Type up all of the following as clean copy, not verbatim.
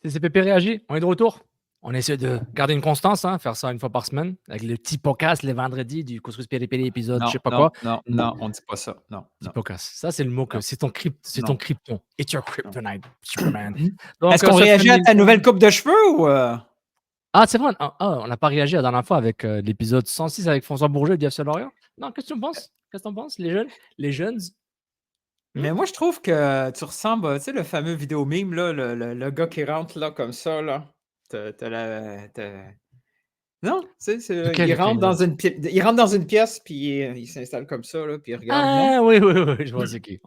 CCPP réagit, on est de retour. On essaie de garder une constance, hein, faire ça une fois par semaine, avec les petits podcasts les vendredis du Couscous Péripéri épisode, je sais pas quoi. Non, on dit pas ça. Non, Petit podcast. Ça, c'est le mot que Non. c'est ton Non. krypton. It's your kryptonite, Superman. Est-ce qu'on réagit à ta nouvelle coupe de cheveux ou Ah, c'est vrai. On n'a pas réagi la dernière fois avec l'épisode 106 avec François Bourget et FC Lorient. Non, qu'est-ce que tu en penses? Qu'est-ce que tu en penses, les jeunes? Mais moi, je trouve que tu ressembles, tu sais, le fameux vidéo meme, là, le gars qui rentre là, comme ça, là. Non, tu sais, Lequel, il lequel, rentre dans une pièce, puis il s'installe comme ça, là, puis il regarde. Non? Ah, oui, je vois c'est qui.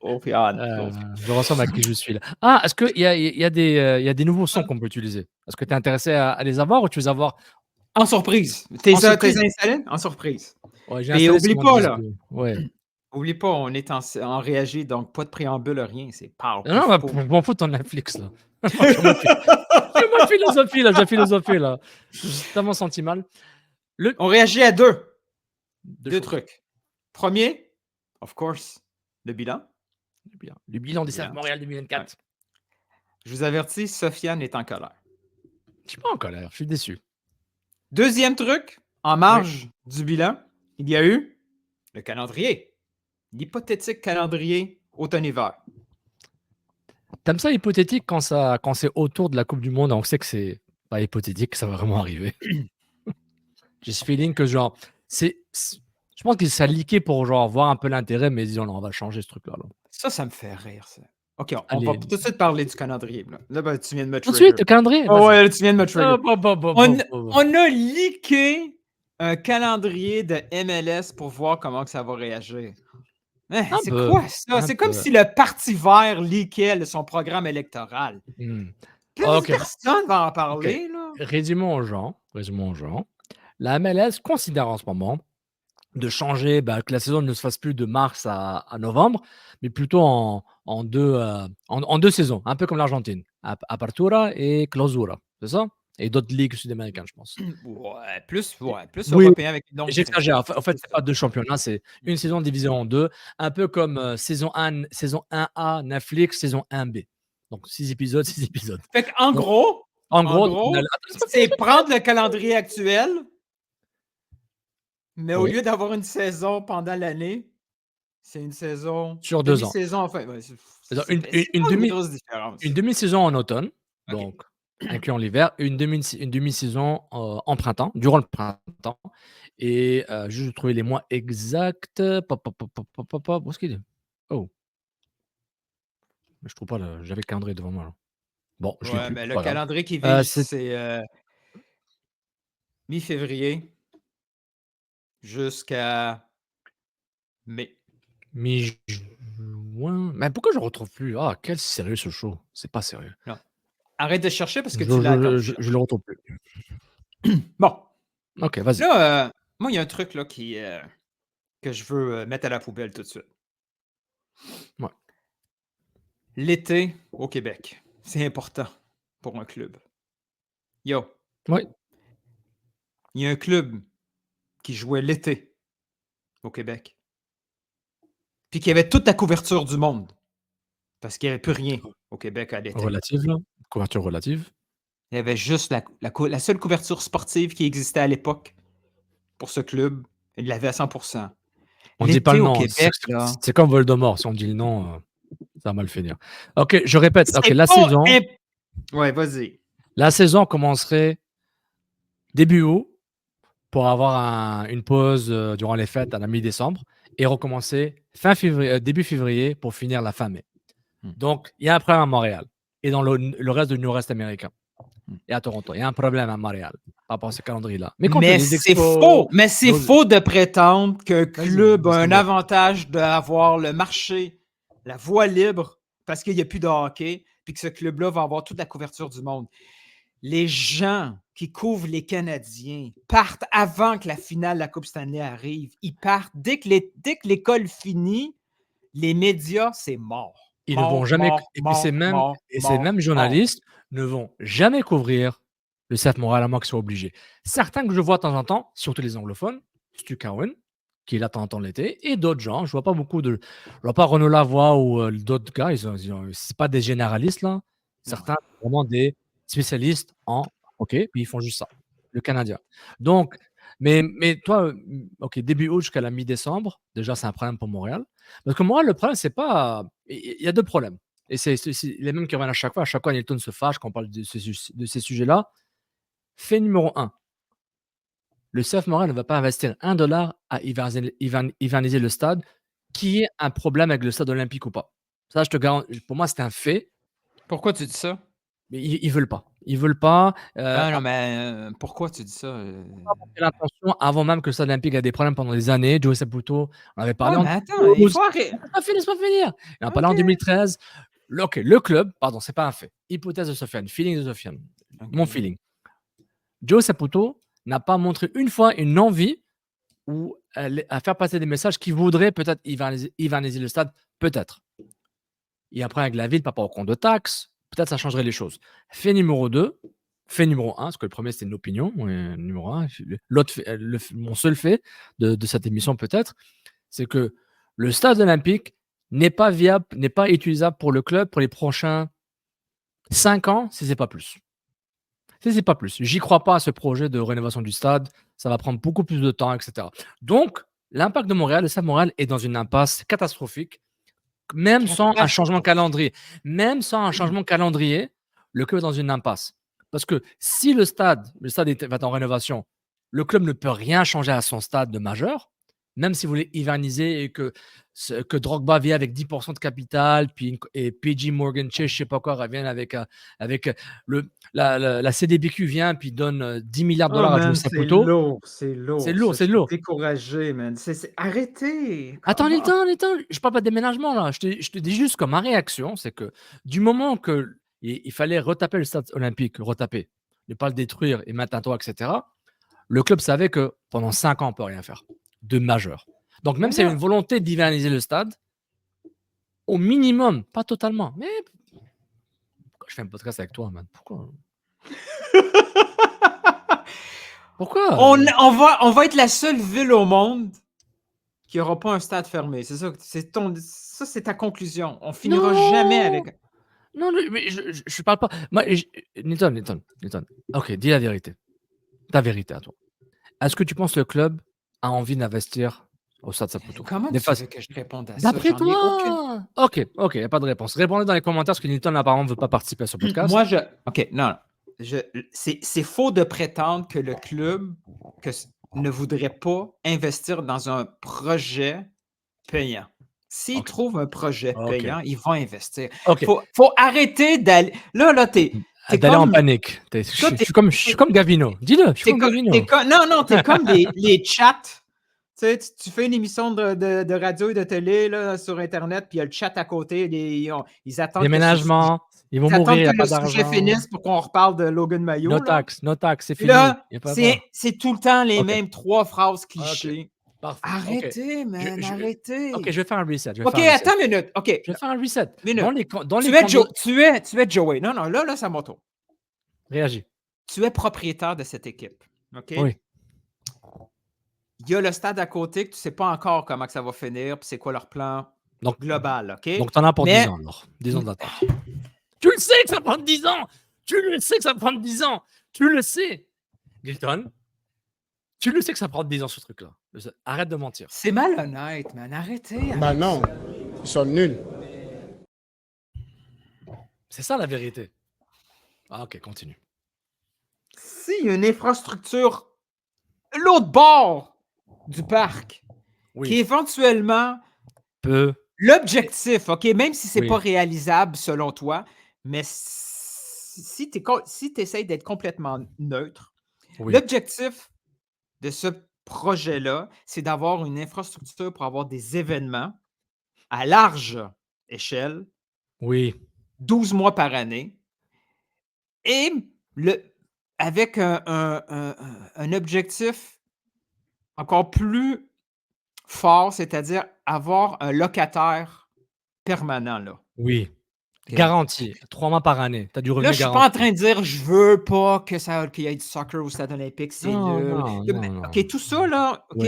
Sofiane. Je ressemble à qui je suis là. Ah, est-ce qu'il y a des nouveaux sons qu'on peut utiliser? Est-ce que tu es intéressé à les avoir ou tu veux les avoir En surprise. T'es En surprise? installé? En surprise. Ouais, j'ai Et installé oublie sur mon pas, disque là. dur. Ouais. Oublie pas, on est en réagi, donc pas de préambule, rien. C'est pow, Non, pouf, bah, pouf. je m'en fous de ton Netflix, là. Fais ma philosophie, là, j'ai philosophé, là. J'ai tellement senti mal. On réagit à deux choses. trucs. Premier, of course, le bilan. Le bilan des CF Montréal 2024. Ouais. Je vous avertis, Sofiane est en colère. Je suis pas en colère, je suis déçu. Deuxième truc, en marge du bilan, il y a eu le calendrier. L'hypothétique calendrier automne-hiver. T'aimes ça hypothétique quand c'est autour de la Coupe du Monde, on sait que c'est pas hypothétique, que ça va vraiment arriver. J'ai ce feeling que genre, je pense que ça a leaké pour genre voir un peu l'intérêt, mais disons, on va changer ce truc-là. Là. Ça me fait rire, ça. OK, on Allez. va tout de suite parler du calendrier. Là ben, tu viens de me Tout de trigger. suite, le calendrier? Oh ouais, tu viens de me trigger. On On a leaké un calendrier de MLS pour voir comment que ça va réagir. C'est quoi ça? C'est comme si le Parti vert leakait son programme électoral. Personne va en parler. Là. Résumons aux gens. La MLS considère en ce moment de changer, que la saison ne se fasse plus de mars à novembre, mais plutôt en deux saisons, un peu comme l'Argentine. Apertura et Clausura, c'est ça? Et d'autres ligues sud-américaines, je pense. Ouais, plus européen avec une longue j'exagère. En fait, c'est pas deux championnats, c'est une saison divisée en deux, un peu comme saison 1A Netflix, saison 1B. Donc 6 épisodes. Fait qu'en gros, c'est prendre le calendrier actuel, mais au lieu d'avoir une saison pendant l'année, c'est une saison sur 2 ans. Demi-saison, enfin. Une demi-saison en automne, donc incluant l'hiver, une demi-saison en printemps, durant le printemps. Et juste trouver les mois exacts. Où est-ce qu'il est? Oh. Je trouve pas, j'avais le calendrier devant moi. Là. Bon, je l'ai plus. Mais le calendrier qui vise, c'est mi-février jusqu'à mai. Mi-juin. Mais pourquoi je ne retrouve plus? Ah, quel sérieux ce show. C'est pas sérieux. Non. Arrête de chercher parce que tu l'as. Je le retrouve plus. Bon. Ok, vas-y. Là, moi, il y a un truc là, que je veux mettre à la poubelle tout de suite. Ouais. L'été au Québec, c'est important pour un club. Yo. Oui. Il y a un club qui jouait l'été au Québec. Puis qui avait toute la couverture du monde. Parce qu'il n'y avait plus rien au Québec à l'été. Relative, là. Couverture relative. Il y avait juste la seule couverture sportive qui existait à l'époque pour ce club. Il l'avait à 100%. On dit pas le nom. C'est comme Voldemort. Si on dit le nom, ça va mal finir. Ok, je répète. Ok, la saison. Ouais, vas-y. La saison commencerait début août pour avoir une pause durant les fêtes à la mi-décembre et recommencer début février pour finir la fin mai. Donc, il y a un problème à Montréal et dans le reste du nord-est américain et à Toronto. Il y a un problème à Montréal par rapport à ce calendrier-là. Mais c'est faux. Mais c'est faux de prétendre qu'un club a un avantage d'avoir le marché, la voie libre, parce qu'il n'y a plus de hockey, puis que ce club-là va avoir toute la couverture du monde. Les gens qui couvrent les Canadiens partent avant que la finale de la Coupe Stanley arrive. Ils partent. Dès que l'école finit, les médias, c'est mort. Ils ne vont jamais. Ces mêmes journalistes ne vont jamais couvrir le CF Montréal à moins qu'ils soient obligés. Certains que je vois de temps en temps, surtout les anglophones, Stu Cowan, qui est là pendant l'été, et d'autres gens. Je vois pas Renaud Lavoie ou d'autres gars. C'est pas des généralistes là. Certains sont vraiment des spécialistes en hockey, puis ils font juste ça. Le Canadien. Donc, mais toi, ok, début août jusqu'à la mi-décembre, déjà c'est un problème pour Montréal. Parce que Montréal, le problème, c'est pas. Il y a deux problèmes. Et c'est les mêmes qui reviennent à chaque fois. À chaque fois, Nilton se fâche quand on parle de ces sujets-là. Fait numéro un. Le CF Montréal ne va pas investir $1 à hiverniser le stade, qui est un problème avec le stade olympique ou pas. Ça, je te garantis. Pour moi, c'est un fait. Pourquoi tu dis ça? Mais ils veulent pas. Ils veulent pas. Non, mais pourquoi tu dis ça? L'intention, avant même que le stade olympique ait des problèmes pendant des années. Joey Saputo, on avait parlé Ouais, en mais attends, il 2012. faut arrêter. Laisse-moi finir. Et on a parlé en OK. 2013. Le club, pardon, c'est pas un fait. Hypothèse de Sofiane, feeling de Sofiane, mon OK. feeling. Joey Saputo n'a pas montré une fois une envie ou à faire passer des messages qui voudraient peut-être hiverniser le stade, peut-être. Et après, avec la ville, par rapport au compte de taxes, peut-être ça changerait les choses. Fait numéro 2, fait numéro 1, parce que le premier, c'était une opinion, numéro 1. L'autre, mon seul fait de cette émission, peut-être, c'est que le stade olympique n'est pas viable, n'est pas utilisable pour le club pour les prochains 5 ans, si ce n'est pas plus. Si c'est pas plus. J'y crois pas à ce projet de rénovation du stade. Ça va prendre beaucoup plus de temps, etc. Donc, l'impact de Montréal, le Stade Montréal est dans une impasse catastrophique, même sans un changement de calendrier. Même sans un changement de calendrier, le club est dans une impasse. Parce que si le stade va être en rénovation, le club ne peut rien changer à son stade de majeur, même si vous voulez hiverniser et que Drogba vient avec 10% de capital, et PG Morgan Chase, je sais pas quoi, reviennent avec la CDBQ vient puis donne 10 milliards de Oh dollars à Joe man, Saputo. c'est lourd. C'est lourd, Je c'est suis lourd. découragé, man. Arrêtez. Attends, Comment? je parle pas de déménagement là. Je te dis juste que ma réaction, c'est que du moment que il fallait retaper le stade olympique, ne pas le détruire et mettre un toit, etc., le club savait que pendant 5 ans, on peut rien faire de majeur. Donc, même s'il y a une volonté d'hiverniser le stade, au minimum, pas totalement, mais pourquoi je fais un podcast avec toi, man? Pourquoi? Pourquoi? On va être la seule ville au monde qui n'aura pas un stade fermé. C'est ça, c'est ta conclusion. On finira jamais avec. Non, mais je parle pas. Moi, Nilton. Ok, dis la vérité. Ta vérité à toi. Est-ce que tu penses que le club a envie d'investir au Stade Saputo? Comment tu veux que je réponde à ça? D'après toi? Ok, il n'y a pas de réponse. Répondez dans les commentaires parce que Nilton apparemment ne veut pas participer à ce podcast. Moi, OK, non. C'est faux de prétendre que le club ne voudrait pas investir dans un projet payant. S'ils trouvent un projet payant, ils vont investir. Faut arrêter d'aller. Là, t'es d'aller en panique. Je suis comme Gavino. Dis-le, je suis comme Gavino. Non, t'es comme les chats. Tu fais une émission de radio et de télé là, sur Internet, puis il y a le chat à côté. Ils attendent déménagement. Ils vont mourir, il n'y a pas d'argent. Que le sujet finisse pour qu'on reparle de Logan Mayo. No tax, c'est fini. Là, c'est tout le temps les mêmes 3 phrases clichés. Parfait. Arrêtez, man, arrêtez. Ok, je vais faire un reset. Attends une minute. Ok. Je vais faire un reset. Tu es Joey. Non, là, c'est à mon tour. Réagis. Tu es propriétaire de cette équipe. OK? Oui. Il y a le stade à côté que tu ne sais pas encore comment que ça va finir, puis c'est quoi leur plan global. OK? Donc, tu en as pour 10 ans, alors. 10 ans d'attente. Tu le sais que ça prend 10 ans. Tu le sais. Gilton, tu le sais que ça prend 10 ans, ce truc-là. Arrête de mentir. C'est malhonnête, man. Arrêtez. Bah non, ils sont nuls. C'est ça, la vérité. Ah, ok, continue. S'il y a une infrastructure l'autre bord du parc qui éventuellement peut... L'objectif, OK, même si c'est pas réalisable selon toi, mais si tu essaies d'être complètement neutre, l'objectif de ce projet-là, c'est d'avoir une infrastructure pour avoir des événements à large échelle, 12 mois par année, et avec un objectif encore plus fort, c'est-à-dire avoir un locataire permanent, là. Oui. Garanti. 3 mois par année. Tu as du revenu garanti. Là, je suis pas en train de dire je veux pas qu'il y ait du soccer au stade olympique, c'est nul. OK, tout ça, là, OK,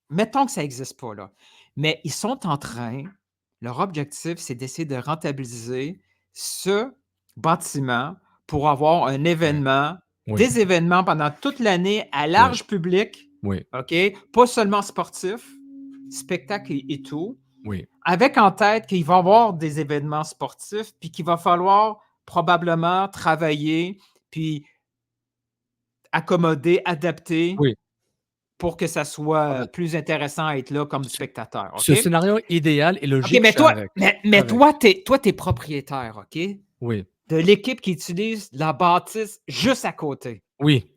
mettons que ça n'existe pas, là. Mais ils sont en train, leur objectif, c'est d'essayer de rentabiliser ce bâtiment pour avoir un événement, Oui, des événements pendant toute l'année à oui, large public, oui, OK? Pas seulement sportif, spectacle et tout, oui. avec en tête qu'il va y avoir des événements sportifs, puis qu'il va falloir probablement travailler, puis accommoder, adapter Oui. pour que ça Ah soit bah, plus intéressant à être là comme ce spectateur, OK? ce scénario idéal et OK, logique, je mais suis toi avec. mais Avec. toi, tu es propriétaire, OK? Oui, De l'équipe qui utilise la bâtisse juste à côté. oui,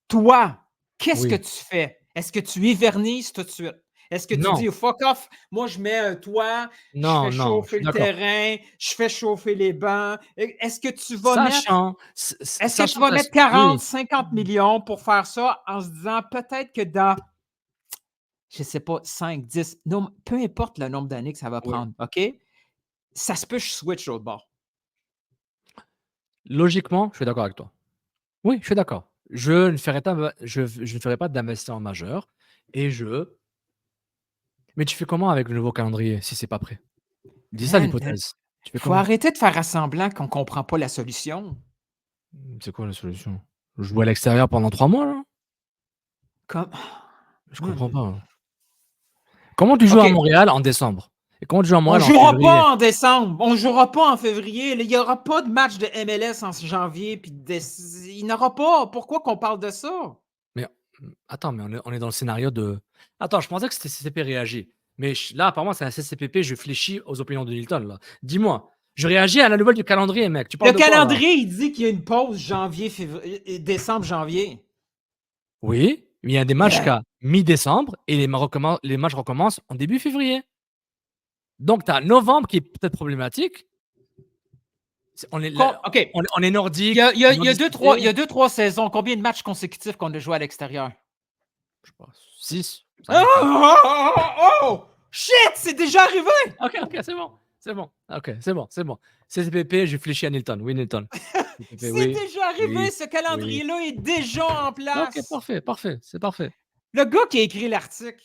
Toi, qu'est-ce que oui. tu fais? Est-ce que tu hivernises tout de suite? Est-ce que tu Non, dis: «Fuck off, moi je mets un toit, je fais non, non, je chauffer suis le d'accord. terrain, je fais chauffer les bancs». Est-ce que tu vas mettre Sachant ta s oui, 40-50 millions pour faire ça en se disant peut-être que dans, je sais pas, 5, 10, non, peu importe le nombre d'années que ça va oui. prendre, OK? Ça se peut que je switch l'autre bord. Logiquement, je suis d'accord avec toi. Oui, je suis d'accord. Je ne ferai pas d'investissement majeur et mais tu fais comment avec le nouveau calendrier si c'est pas prêt? Dis ça Man, l'hypothèse. Tu fais faut comment? arrêter de faire à semblant qu'on comprend pas la solution. C'est quoi la solution? Jouer à l'extérieur pendant 3 mois là? Comme Je comprends man. pas, hein. Comment tu joues à OK, Montréal en décembre? Et comment tu joues à on Montréal en jouera février? pas en décembre, on jouera pas en février, il y aura pas de match de MLS en janvier puis il n'y en aura pas. Pourquoi qu'on parle de ça? Mais, attends, mais on est dans le scénario de attends, je pensais que c'était CCP réagit. Mais là, apparemment, c'est un CCPP, je fléchis aux opinions de Nilton, là. Dis-moi, je réagis à la nouvelle du calendrier, mec. Tu Le parles de quoi, là? calendrier, il dit qu'il y a une pause janvier, février, décembre, janvier. Oui, il y a des matchs Ben, qu'à mi-décembre et les matchs recommencent en début février. Donc tu as novembre qui est peut-être problématique. On est là OK. on est Il nordique, y a, il y on a- est il y a deux, nordisté. trois, il y a deux, trois saisons. Combien de matchs consécutifs qu'on a joué à l'extérieur? Je sais pas, 6, Oh, 5, 4. oh, oh, oh, oh! Shit, c'est déjà arrivé! OK, c'est bon, c'est bon. OK, c'est bon, c'est bon. CCPP, je fléchis à Nilton. Oui, Nilton. CCP, C'est oui, déjà arrivé, oui, ce oui. calendrier-là est déjà en OK, place. parfait, parfait, c'est parfait. Le gars qui a écrit l'article,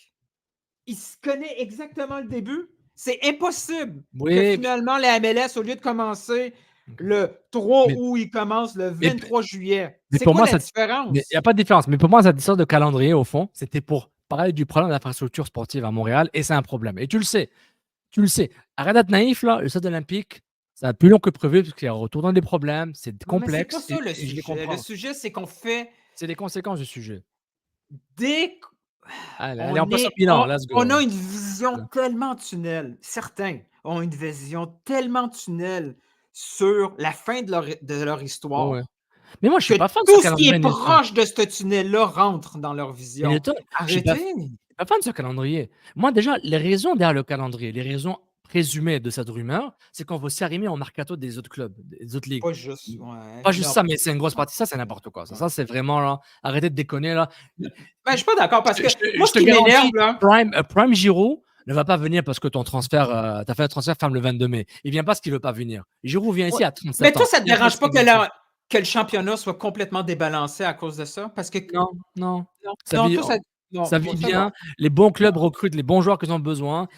il se connaît exactement le début. C'est impossible que Oui, finalement la MLS, au lieu de commencer OK. le 3 Mais août, il commence le mais 23 juillet. mais C'est pour quoi moi, la ça mais il y a différence? pas de différence. Mais pour moi, cette histoire de calendrier, au fond, c'était pour parler du problème d'infrastructure sportive à Montréal et c'est un problème et tu le sais. Tu le sais. Arrête d'être naïf là, le stade olympique, ça va plus long que prévu parce qu'il y a retour dans des problèmes, c'est Non, mais c'est pas complexe ça le et je les sujet. Le comprends. sujet, c'est qu'on fait C'est les conséquences du sujet. dès Allez, on passe au bilan, let's on go. a une vision Ouais. tellement tunnel. Certains ont une vision tellement tunnel sur la fin de leur Ouais, ouais. histoire Mais moi, je que suis pas fan de ce tout ce qui calendrier est Nilton. proche de ce tunnel-là rentre dans leur Mais vision. Nilton, Arrêtez! je suis pas fan de ce calendrier. Moi, déjà, les raisons derrière le calendrier, les raisons présumées de cette rumeur, c'est qu'on veut s'arrimer au mercato des autres clubs, des autres ligues. Pas juste, ouais, Pas juste non. ça, mais c'est une grosse partie. Ça, c'est n'importe quoi. Ça, c'est vraiment là, arrêtez de déconner là. Ben, je suis pas d'accord parce que moi, Je ce te qui m'énerve, garantis, là, Prime Giroud ne va pas venir parce que ton transfert, tu as fait un transfert ferme le 22 mai. Il vient pas parce qu'il veut pas venir. Giroud vient ouais. ici à Mais 37 toi, ans. ça te Il vient pas parce dérange pas qu'il veut ici. que le championnat soit complètement débalancé à cause de ça? Parce que Non, non. non, Ça non, vit toi, non, ça moi, vit ça va. bien. Les bons clubs recrutent les bons joueurs qu'ils ont besoin.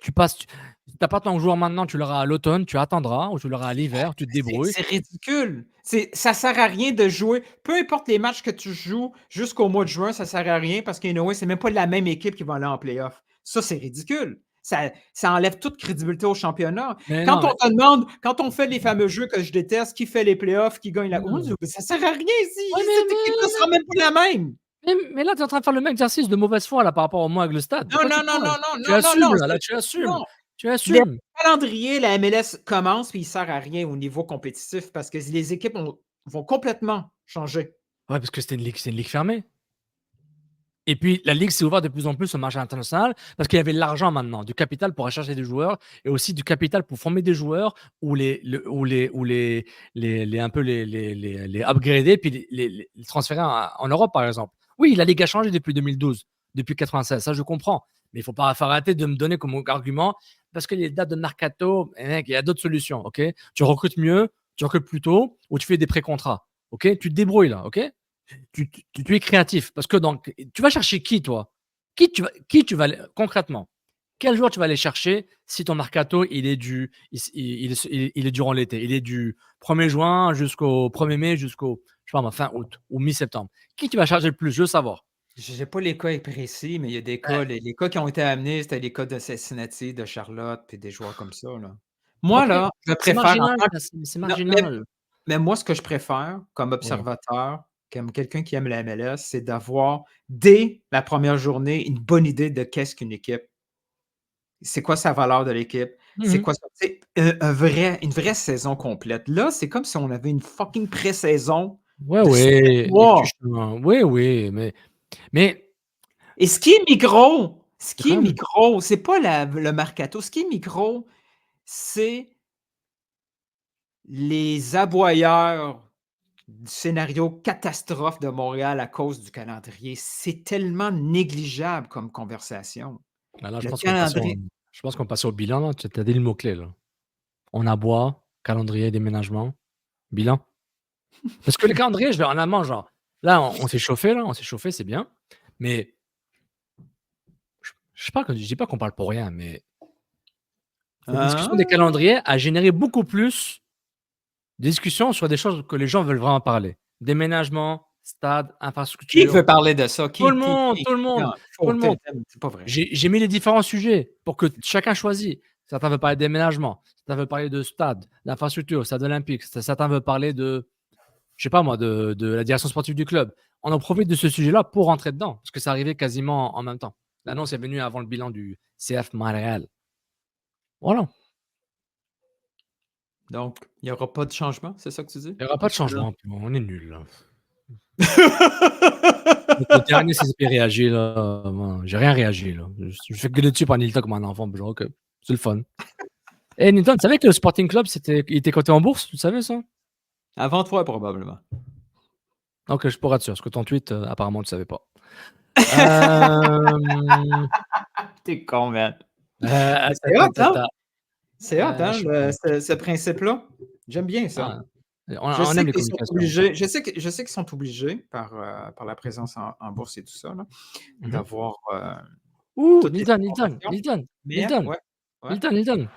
Tu passes tu pas ton joueur maintenant, tu l'auras à l'automne, tu attendras ou tu l'auras à l'hiver, tu te débrouilles. C'est ridicule. Ça sert à rien de jouer. Peu importe les matchs que tu joues jusqu'au mois de juin, ça sert à rien parce qu'anyway, c'est même pas la même équipe qui va aller en playoff. Ça, c'est ridicule. Ça enlève toute crédibilité au championnat. Mais Quand non, on mais te demande, quand on fait les fameux jeux que je déteste, qui fait les playoffs, qui gagne la. Oh, non. ça sert à rien Ouais, ici. Cette équipe-là sera même pas la même. mais là, tu es en train de faire le même exercice de mauvaise foi là par rapport au moi avec le stade. De Non, quoi tu non, non, parles? non, non, Tu non, non, non. assumes là, tu assumes. Non. Tu Le assumes. calendrier, la MLS commence puis il sert à rien au niveau compétitif parce que les équipes vont complètement changer. Ouais, parce que c'est une ligue fermée. Et puis la ligue s'est ouverte de plus en plus au marché international parce qu'il y avait de l'argent maintenant, du capital pour rechercher des joueurs et aussi du capital pour former des joueurs ou les un peu les upgrader puis les transférer en Europe, par exemple. Oui, la ligue a changé depuis 2012, depuis 96, ça je comprends. Mais il faut pas faut arrêter de me donner comme argument parce que les dates de mercato, mec, il y a d'autres solutions, OK? Tu recrutes mieux, tu recrutes plus tôt ou tu fais des pré-contrats, OK? Tu te débrouilles là, OK? Tu es créatif parce que donc tu vas chercher qui toi? Qui tu vas aller concrètement, quel joueur tu vas aller chercher si ton mercato, il est durant l'été? Il est du 1er juin jusqu'au 1er mai, jusqu'au, je sais pas moi, fin août ou mi-septembre. Qui tu vas charger le plus? Je veux savoir. J'ai pas les cas précis, mais il y a des Ben, cas. Les cas qui ont été amenés, c'était les cas de Cincinnati, de Charlotte, puis des joueurs comme ça, là. OK, Moi, là, je c'est préfère en marginal, tant que ça, c'est non, marginal. mais moi, ce que je préfère comme Oui. observateur, comme quelqu'un qui aime la MLS, c'est d'avoir, dès la première journée, une bonne idée de qu'est-ce qu'une équipe. C'est quoi sa valeur de l'équipe? C'est Mmh. quoi ça? Tu sais, une vraie saison complète. Là, c'est comme si on avait une fucking pré-saison Ouais, de 7 ouais, mois. oui, oui, mais Et ce qui est micro, c'est quand même c'est pas le mercato. Ce qui est micro, c'est les aboyeurs du scénario catastrophe de Montréal à cause du calendrier. C'est tellement négligeable comme conversation. bah, là, Le calendrier. je pense qu'on passe au bilan, là. Tu as dit le mot-clé, là. On aboie, calendrier, déménagement, bilan. Parce que le calendrier, je vais en amont, genre, là, on s'est chauffé, là, on s'est chauffé, c'est bien, mais je sais pas, je dis pas qu'on parle pour rien, mais cette discussion des Hein? calendriers a généré beaucoup plus de discussions sur des choses que les gens veulent vraiment parler. Déménagement, stade, Qui infrastructure, veut parler de ça? tout le monde, tout le Non, monde, tout le monde. c'est pas vrai. J'ai mis les différents sujets pour que chacun choisisse. Certains veulent parler de déménagement, certains veulent parler de stade, d'infrastructure, stade olympique, certains veulent parler de, je sais pas moi, de la direction sportive du club. On en profite de ce sujet-là pour rentrer dedans, parce que ça arrivait quasiment en même temps. L'annonce est venue avant le bilan du CF Montréal. Voilà. Donc, il n'y aura pas de changement, c'est ça que tu dis? Il n'y aura pas de Jusque-là? changement. On est nuls, là. Le dernier CCP réagit, là. Moi, j'ai rien réagi, là. Je fais gueuler dessus par Nilton comme un enfant. Genre, ok, c'est le fun. Et Nilton, tu savais que le Sporting Club, il était coté en bourse? Tu savais ça? Avant toi, probablement. Ok, je pourrais être sûr, parce que ton tweet, apparemment, tu savais pas. Euh, T'es con, man. C'est hot, attends, hein? attends. C'est hot, hein, Je sais pas. ce principe-là. J'aime bien ça. Ah, Je on sais aime les qu'ils sont communications. obligés, je sais qu'ils sont obligés par la présence en bourse et tout ça, là, Mhm. d'avoir Ouh, toutes les Nilton, informations. Mais, ouais, ouais. Nilton.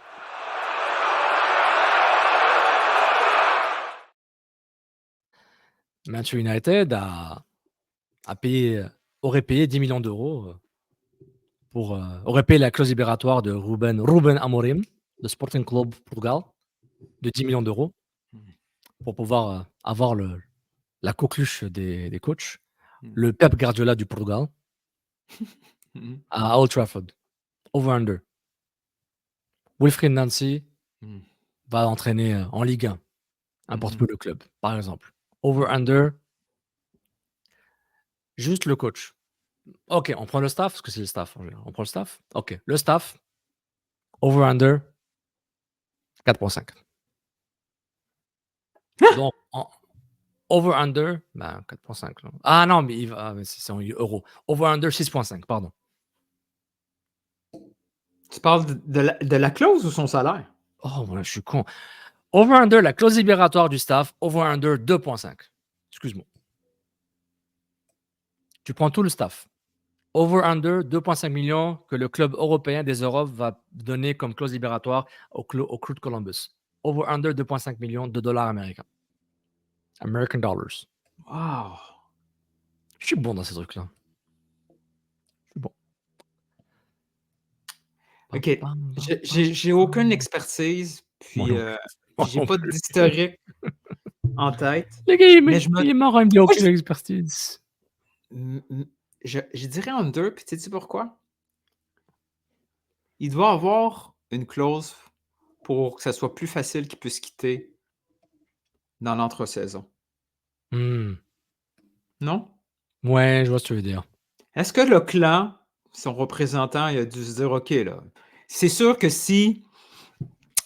Manchester United aurait payé 10 millions d'euros aurait payé la clause libératoire de Ruben Amorim, de Sporting Club Portugal, de 10 millions d'euros pour pouvoir avoir la coqueluche des coachs, le Pep Guardiola du Portugal, à Old Trafford. Over-under. Wilfried Nancy va entraîner en Ligue 1, n'importe où le club, par exemple. Over-under, juste le coach. Ok, on prend le staff, parce que c'est le staff. On prend le staff. Ok, le staff, over-under, 4,5. Donc, over-under, ben 4,5. Ah non, mais c'est en euros. Over-under, 6,5, pardon. Tu parles de la clause ou son salaire? Oh, voilà, je suis con. Over-under, la clause libératoire du staff, over-under, 2,5. Excuse-moi. Tu prends tout le staff. Over-under, 2,5 millions que le club européen des Europes va donner comme clause libératoire au Crew de Columbus. Over-under, 2,5 millions de dollars américains. American dollars. Wow! Je suis bon dans ces trucs-là. Je suis bon. OK. J'ai aucune expertise, Moi puis non plus. Moi j'ai non pas plus. d'historique en tête. Le gars, Mais je me. il est mort, il me dit Moi, aucune expertise. je dirais under, puis sais-tu pourquoi? Il doit avoir une clause pour que ça soit plus facile qu'il puisse quitter dans l'entre-saison. Non? Ouais, je vois ce que tu veux dire. Est-ce que le clan, son représentant, il a dû se dire, OK, là, c'est sûr que si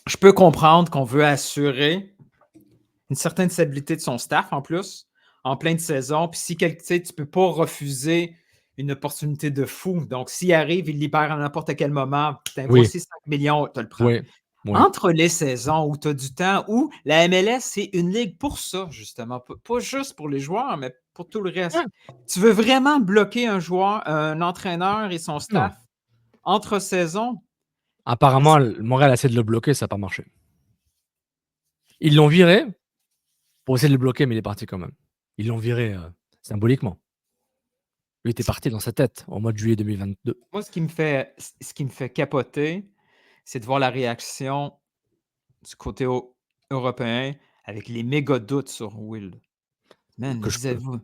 je peux comprendre qu'on veut assurer une certaine stabilité de son staff en plus, en pleine saison, puis si tu ne peux pas refuser une opportunité de fou. Donc, s'il arrive, il libère à n'importe quel moment, putain, Oui. voici 5 millions, tu le prends. Oui. Entre les saisons où tu as du temps, où la MLS, c'est une ligue pour ça, justement. Pas juste pour les joueurs, mais pour tout le reste. Ouais. Tu veux vraiment bloquer un joueur, un entraîneur et son Non. staff entre saisons? Apparemment, Montréal a essayé de le bloquer, ça n'a pas marché. Ils l'ont viré pour essayer de le bloquer, mais il est parti quand même. Ils l'ont viré symboliquement. Lui était parti dans sa tête au mois de juillet 2022. Moi, ce qui me fait capoter, c'est de voir la réaction du côté européen avec les méga doutes sur Will. Man, Que je peux, disais-vous.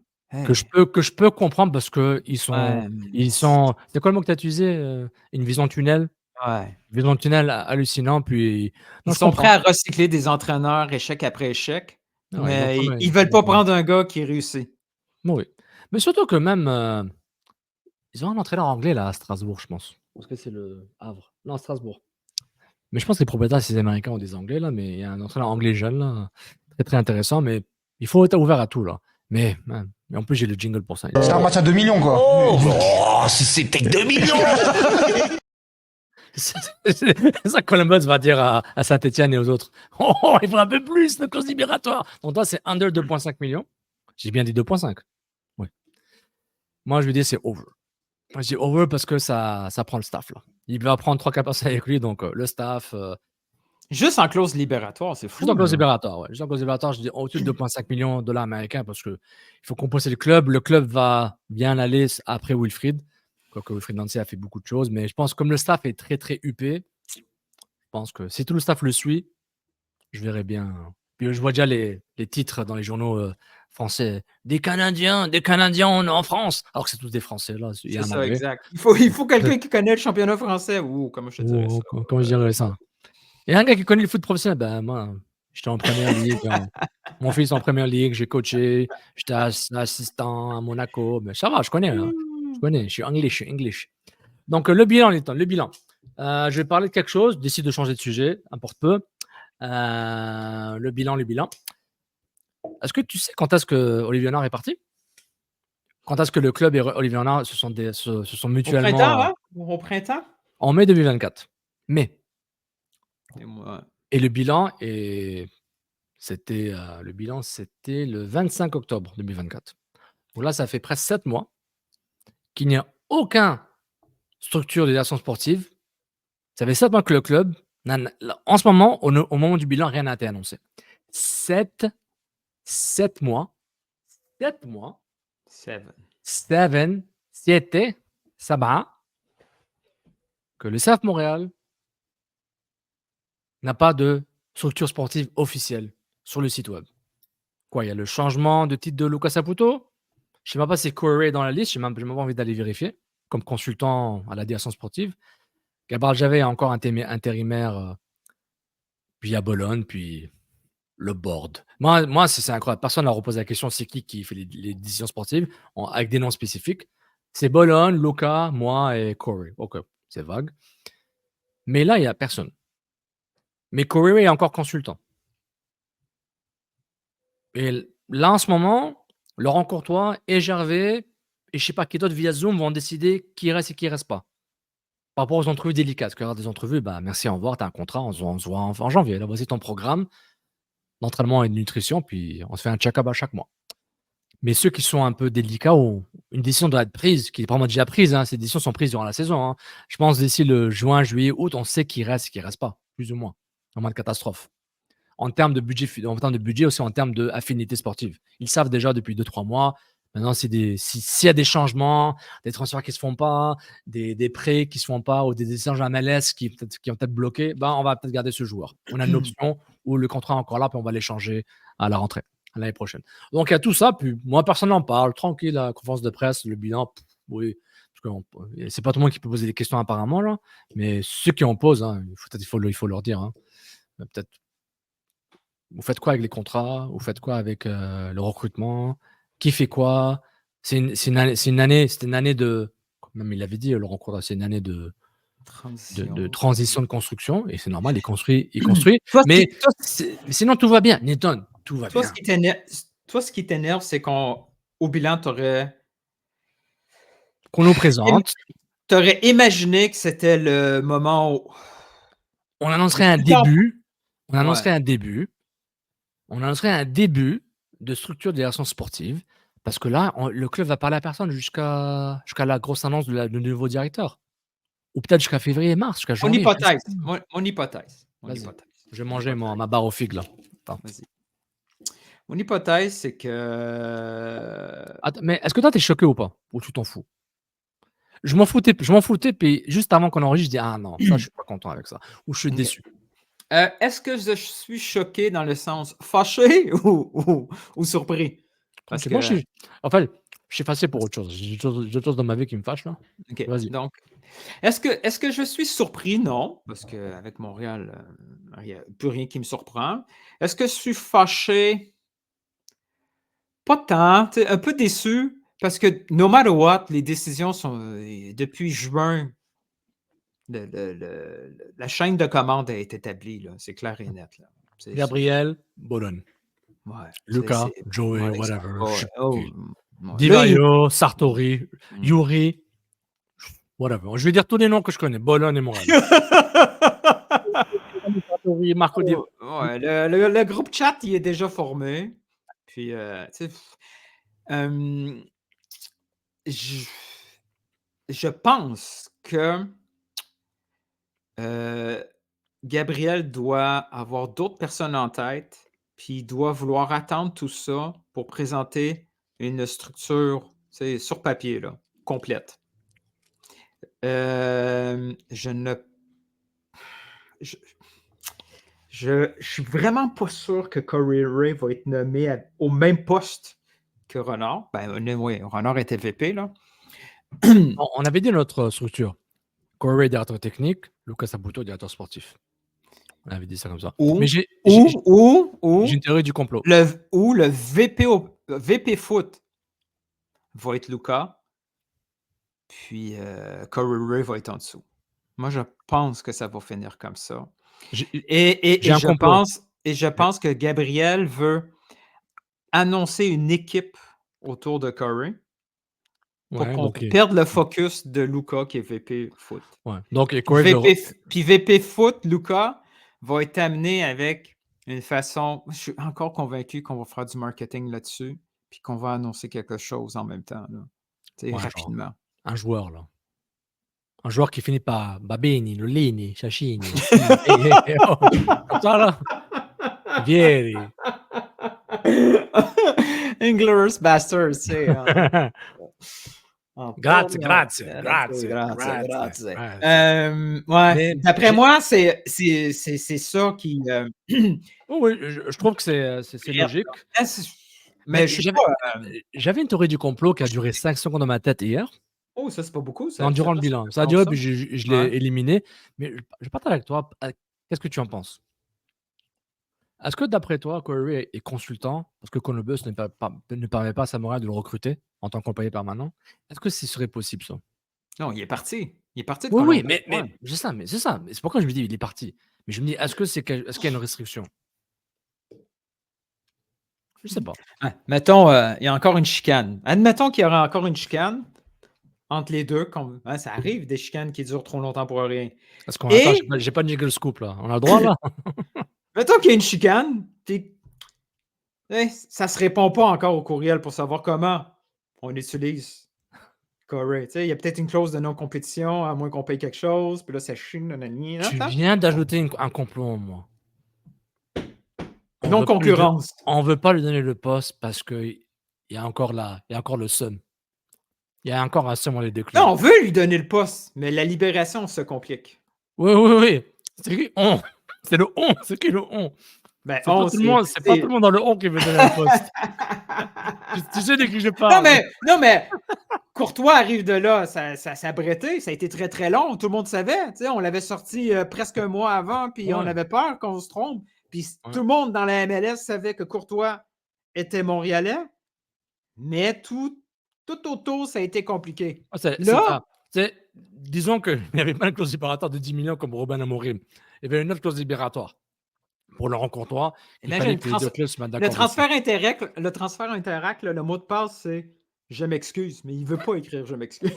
que je peux comprendre parce qu'ils sont. Ouais, C'est quoi le mot que tu as utilisé une vision tunnel. ouais. Une vision tunnel hallucinant. Puis. Ils Je sont prêts comprends. à recycler des entraîneurs échec après échec, Ouais, mais ils vont ils veulent pas prendre un gars qui réussit. Oui. Mais surtout que même. Ils ont un entraîneur anglais là à Strasbourg, je pense. Parce que c'est le Havre. Non, Strasbourg. Mais je pense que les propriétaires, c'est des Américains ou des Anglais là. Mais il y a un entraîneur anglais jeune là. Très très intéressant. Mais il faut être ouvert à tout là. Mais en plus, j'ai le jingle pour ça. C'est un match à 2 millions, quoi. Oh, si c'était que 2 millions. C'est ça que Columbus va dire à Saint-Etienne et aux autres. Oh, il faut un peu plus de clause libératoire. Donc toi, c'est under 2,5 millions. J'ai bien dit 2,5. Oui. Moi, je lui dis c'est over. Moi, je dis over parce que ça prend le staff là. Il va prendre 3-4 personnes avec lui, donc le staff. Juste en clause libératoire, c'est fou. Juste en clause là. libératoire, ouais. Juste en clause libératoire, je dis au-dessus de 2,5 millions de dollars américains parce qu'il faut composer le club. Le club va bien aller après Wilfried. Quoique Wilfried Nancy a fait beaucoup de choses, mais je pense que comme le staff est très très huppé, je pense que si tout le staff le suit, je verrai bien. Puis je vois déjà les titres dans les journaux français. Des Canadiens en France. Alors que c'est tous des Français là. Il y a C'est un ça, Anglais. exact. Il faut quelqu'un qui connaît le championnat français. Ou comment je te dirais ça? Comment je dirais ça? Il y a un gars qui connaît le foot professionnel. Ben moi, j'étais en première ligue. Mon fils en première ligue, j'ai coaché. J'étais assistant à Monaco. Mais ça va, je connais. Hein. Je connais. Je suis English. Donc le bilan, le bilan. Je vais parler de quelque chose. Décide de changer de sujet, importe peu. Le bilan. Est-ce que tu sais quand est-ce que Olivier Renard est parti? Quand est-ce que le club et Olivier Renard se sont Au mutuellement printemps, hein? Au printemps? en mai 2024. Mais Et moi, et le bilan c'était le 25 octobre 2024. Donc là, ça fait presque 7 mois qu'il n'y a aucune structure de direction sportive. Ça fait 7 mois que le club, en ce moment, au moment du bilan, rien n'a été annoncé. 7 mois. 7 mois. 7. 7 que le CF Montréal n'a pas de structure sportive officielle sur le site web. Quoi, il y a le changement de titre de Lucas Saputo. Je ne sais même pas si Corey est dans la liste. Je n'ai même pas envie d'aller vérifier comme consultant à la direction sportive. Gabriel Javet est encore intérimaire, puis il y a Bologne, puis le board. Moi c'est incroyable. Personne n'a reposé la question c'est qui fait les décisions sportives avec des noms spécifiques. C'est Bologne, Luca, moi et Corey. Ok, c'est vague. Mais là, il n'y a personne. Mais Corey est encore consultant. Et là, en ce moment, Laurent Courtois et Gervais, et je ne sais pas qui d'autre via Zoom, vont décider qui reste et qui ne reste pas. Par rapport aux entrevues délicates. Parce qu'il y aura des entrevues, merci, au revoir, tu as un contrat, on se voit en janvier. Là, voici ton programme d'entraînement et de nutrition, puis on se fait un check-up à chaque mois. Mais ceux qui sont un peu délicats, une décision doit être prise, qui est probablement déjà prise. Ces décisions sont prises durant la saison. Je pense d'ici le juin, juillet, août, on sait qui reste et qui ne reste pas, plus ou moins, en moins de catastrophe. En termes de budget aussi en termes d'affinité sportive. Ils savent déjà depuis 2-3 mois. Maintenant, s'il y a des changements, des transferts qui ne se font pas, des prêts qui ne se font pas ou des échanges à MLS qui ont peut-être bloqué, on va peut-être garder ce joueur. On a une option où le contrat est encore là, puis on va l'échanger à la rentrée, à l'année prochaine. Donc, il y a tout ça. Puis moi, personne n'en parle. Tranquille, la conférence de presse, le bilan, oui. C'est pas tout le monde qui peut poser des questions apparemment, là, mais ceux qui en posent, il faut leur dire. Peut-être. Vous faites quoi avec les contrats? Vous faites quoi avec le recrutement? Qui fait quoi? C'était une année de, même il l'avait dit, Laurent Courtois, c'est une année de transition de construction, et c'est normal, il construit. Mais sinon, tout va bien. Nathan, tout va bien. Toi, ce qui t'énerve, c'est qu'au bilan, qu'on nous présente. Tu aurais imaginé que c'était le moment où on annoncerait un début. On annoncerait un début de structure de direction sportive. Parce que là, le club va parler à personne jusqu'à la grosse annonce du nouveau directeur. Ou peut-être jusqu'à février-mars, jusqu'à Mon janvier. hypothèse. Mon hypothèse. Vas-y. Je vais manger ma barre aux figues, là. Attends. Vas-y. Mon hypothèse, c'est que. Attends, mais est-ce que toi, t'es choqué ou pas? Ou tu t'en fous? Je m'en foutais, puis juste avant qu'on enregistre, je dis ah non, ça, je suis pas content avec ça. Ou je suis Ok. déçu. Est-ce que je suis choqué dans le sens fâché ou surpris? Parce Moi, que. en fait, je suis fâché pour autre chose. J'ai d'autres choses dans ma vie qui me fâchent, là. Ok. Vas-y. Donc, est-ce que je suis surpris? Non, parce qu'avec Montréal, il n'y a plus rien qui me surprend. Est-ce que je suis fâché? Pas tant. Tu sais, un peu déçu, parce que no matter what, les décisions sont. Depuis juin, la chaîne de commande est établie, là. C'est clair et net. Là. Gabriel, Bologne. Ouais, Lucas, Joey, ouais, whatever. ouais, je sais oh, plus. ouais. Là, Divayo, Sartori, Mm. Yuri, whatever. Je vais dire tous les noms que je connais. Bologne et Montréal. Sartori, Marco Di... Ouais, le groupe chat, il est déjà formé. Puis, tu sais, je pense que Gabriel doit avoir d'autres personnes en tête, puis il doit vouloir attendre tout ça pour présenter une structure, tu sais, sur papier, là, complète. Je suis vraiment pas sûr que Corey Ray va être nommé au même poste que Renard. Ben, oui, Renard était VP, là. On avait dit notre structure. Corey, directeur technique, Lucas Saputo, directeur sportif. On avait dit ça comme ça. Mais j'ai une théorie du complot. Le VP foot va être Lucas, puis Corey Ray va être en dessous. Moi, je pense que ça va finir comme ça. Je pense que Gabriel veut annoncer une équipe autour de Corey pour qu'on perde le focus de Lucas qui est VP foot. Ouais. Donc, puis VP foot, Lucas va être amené avec une façon. Je suis encore convaincu qu'on va faire du marketing là-dessus, puis qu'on va annoncer quelque chose en même temps, là. Rapidement. Un joueur, là. Un joueur qui finit par Babini, Lolini, Chachini. Comme ça, là. Vieri. Inglourious Basterds, tu sais. Grazie. Ouais, d'après moi, c'est ça qui. Oui, je trouve que c'est logique. Mais j'avais une théorie du complot qui a duré 5 secondes dans ma tête hier. Oh, ça, c'est pas beaucoup. Non, durant le bilan. Ça a duré, puis je l'ai éliminé. Mais je partage avec toi. Qu'est-ce que tu en penses? Est-ce que d'après toi, Corey est consultant parce que Columbus ne permet pas à Samurai de le recruter en tant qu'employé permanent? Est-ce que ce serait possible, ça? Non, il est parti. Il est parti de Oui, Columbus. mais c'est ça. Mais c'est pourquoi je me dis il est parti. Mais je me dis, est-ce qu'il y a une restriction? Je sais pas. Mettons, il y a encore une chicane. Admettons qu'il y aura encore une chicane entre les deux. Ça arrive, des chicanes qui durent trop longtemps pour rien. Parce qu'on attend, j'ai pas de jiggle scoop, là. On a le droit, là? Mettons qu'il y a une chicane, puis ça se répond pas encore au courriel pour savoir comment on utilise Corey. Il y a peut-être une clause de non-compétition, à moins qu'on paye quelque chose, puis là, ça chine. Tu viens d'ajouter un complot, moi. Non-concurrence. On veut pas lui donner le poste parce qu'il y a encore le seum. Il y a encore un seum dans les deux clubs. Non, on veut lui donner le poste, mais la libération se complique. Oui. C'est qui on? C'est le on. C'est qui le on? Ben, c'est pas tout le monde dans le on qui veut donner le poste. tu sais de qui je parle. Non, mais Courtois arrive de là, ça a bretté, ça a été très très long, tout le monde savait. On l'avait sorti presque un mois avant, puis on avait peur qu'on se trompe. Puis tout le monde dans la MLS savait que Courtois était Montréalais, mais tout autour, ça a été compliqué. Disons qu'il n'y avait pas une clause libératoire de 10 millions comme Robin Amorim. Il y avait une autre clause libératoire pour Laurent Courtois. Le transfert Interact, le mot de passe, c'est « Je m'excuse », mais il ne veut pas écrire « Je m'excuse ».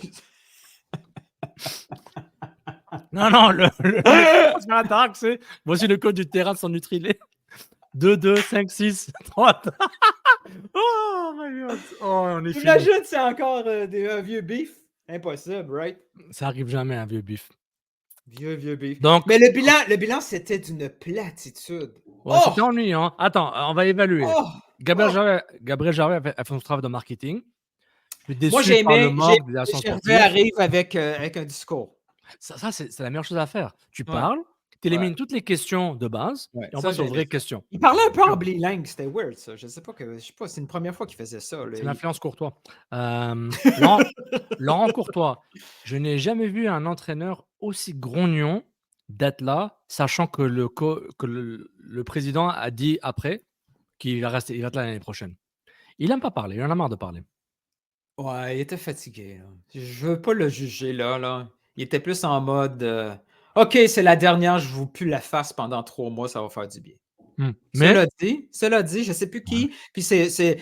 Non, le transfert Interact, c'est « Voici le code du terrain de son Nutrilait. 2, 2, 5, 6, 3. » Oh my god! Oh, on est fini. Imagine, c'est encore un vieux beef. Impossible, right? Ça arrive jamais, un vieux bif. Vieux beef. Donc, Mais le bilan, c'était d'une platitude. ouais, c'était ennuyant. Attends, on va évaluer. Oh! Gabriel Jarret a fait son travail de marketing. Je suis Moi, déçu j'ai par le aimé manque des que actions Gervais sportives. arrive avec un discours. Ça c'est la meilleure chose à faire. Tu Ouais. parles, tu élimines Ouais. toutes les questions de base Ouais, et on ça, passe aux j'ai vraies aimé ça. questions. Il parlait un peu en bilingue, c'était weird ça. Je sais pas, c'est une première fois qu'il faisait ça. Là. C'est l'influence Courtois. Laurent Courtois, je n'ai jamais vu un entraîneur aussi grognon d'être là, sachant que le président a dit après qu'il va rester, il va être là l'année prochaine. Il n'aime pas parler, il en a marre de parler. Ouais, il était fatigué. Là. Je veux pas le juger là. Il était plus en mode OK, c'est la dernière, je vous pue la face pendant 3 mois, ça va faire du bien. Mais Cela dit, je sais plus qui, puis c'est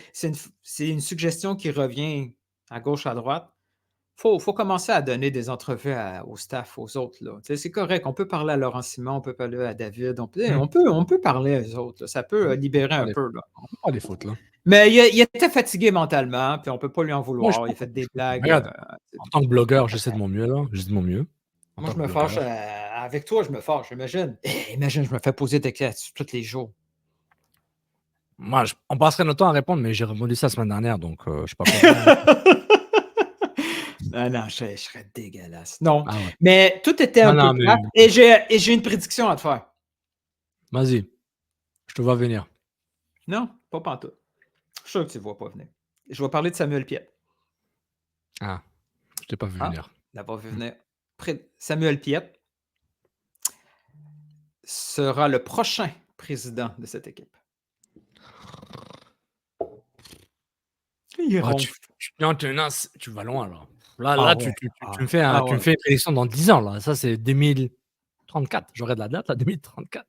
une suggestion qui revient à gauche, à droite. Faut commencer à donner des entrevues au staff, aux autres. Là. Tu sais, c'est correct, on peut parler à Laurent Simon, on peut parler à David, on peut parler aux autres. Là. Ça peut libérer un peu. Là. pas des fautes là. Mais il était fatigué mentalement, puis on peut pas lui en Moi, vouloir. Il a fait des blagues. regarde, en tant que blogueur, j'essaie de mon mieux là. J'essaie de mon mieux. En Moi, tant je me que fâche. blogueur. Avec toi, je me fâche, imagine. Imagine, je me fais poser des questions tous les jours. Moi, on passerait notre temps à répondre, mais j'ai répondu ça la semaine dernière, donc je sais pas quoi. Non, je serais dégueulasse. Non, Ah ouais. mais tout était un Non, peu mais plate. Et j'ai une prédiction à te faire. vas-y, je te vois venir. Non, pas pantoute. Je suis sûr que tu ne vois pas venir. Je vais parler de Samuel Piette. Ah, je t'ai pas vu venir. Tu l'as pas vu venir. Samuel Piette sera le prochain président de cette équipe. Il Ah, ronfle. tu vas loin là. Là, tu me fais Ah tu me ouais. fais une prédiction dans 10 ans là. Ça, c'est 2034. J'aurai de la date là, 2034.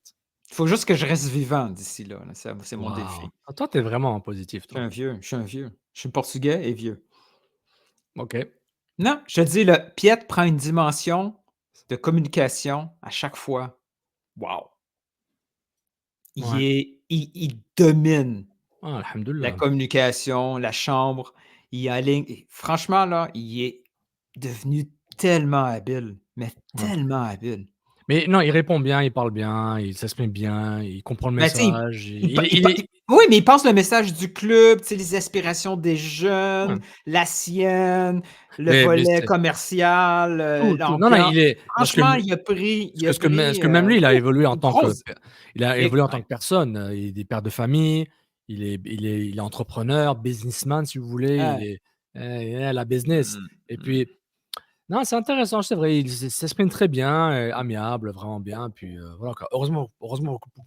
Il faut juste que je reste vivant d'ici là. C'est mon Wow. défi. Ah, toi, t'es vraiment positif, Je suis toi. un vieux. Je suis portugais et vieux. OK. Non, je te dis, le Piette prend une dimension de communication à chaque fois. Wow! Ouais. Il domine Ah, la alhamdoulilah. communication, la chambre. Il aligne. Et franchement, là, il est devenu tellement habile, mais tellement habile. Mais non, il répond bien, il parle bien, il s'exprime bien, il comprend le Mais tu sais, message. oui, mais il passe le message du club, tu sais, les aspirations des jeunes, Ouais. la sienne, le Mais volet c'est commercial, tout. Non, l'ambiance. il est parce que Franchement, il a pris parce que même lui, il a évolué en tant que grosse. personne. Il est des pères de famille, il est entrepreneur, businessman, si vous voulez. Ouais. Il est la business. Et puis, non, c'est intéressant, c'est vrai. Il s'exprime très bien, amiable, vraiment bien. Puis voilà quoi. Heureusement pour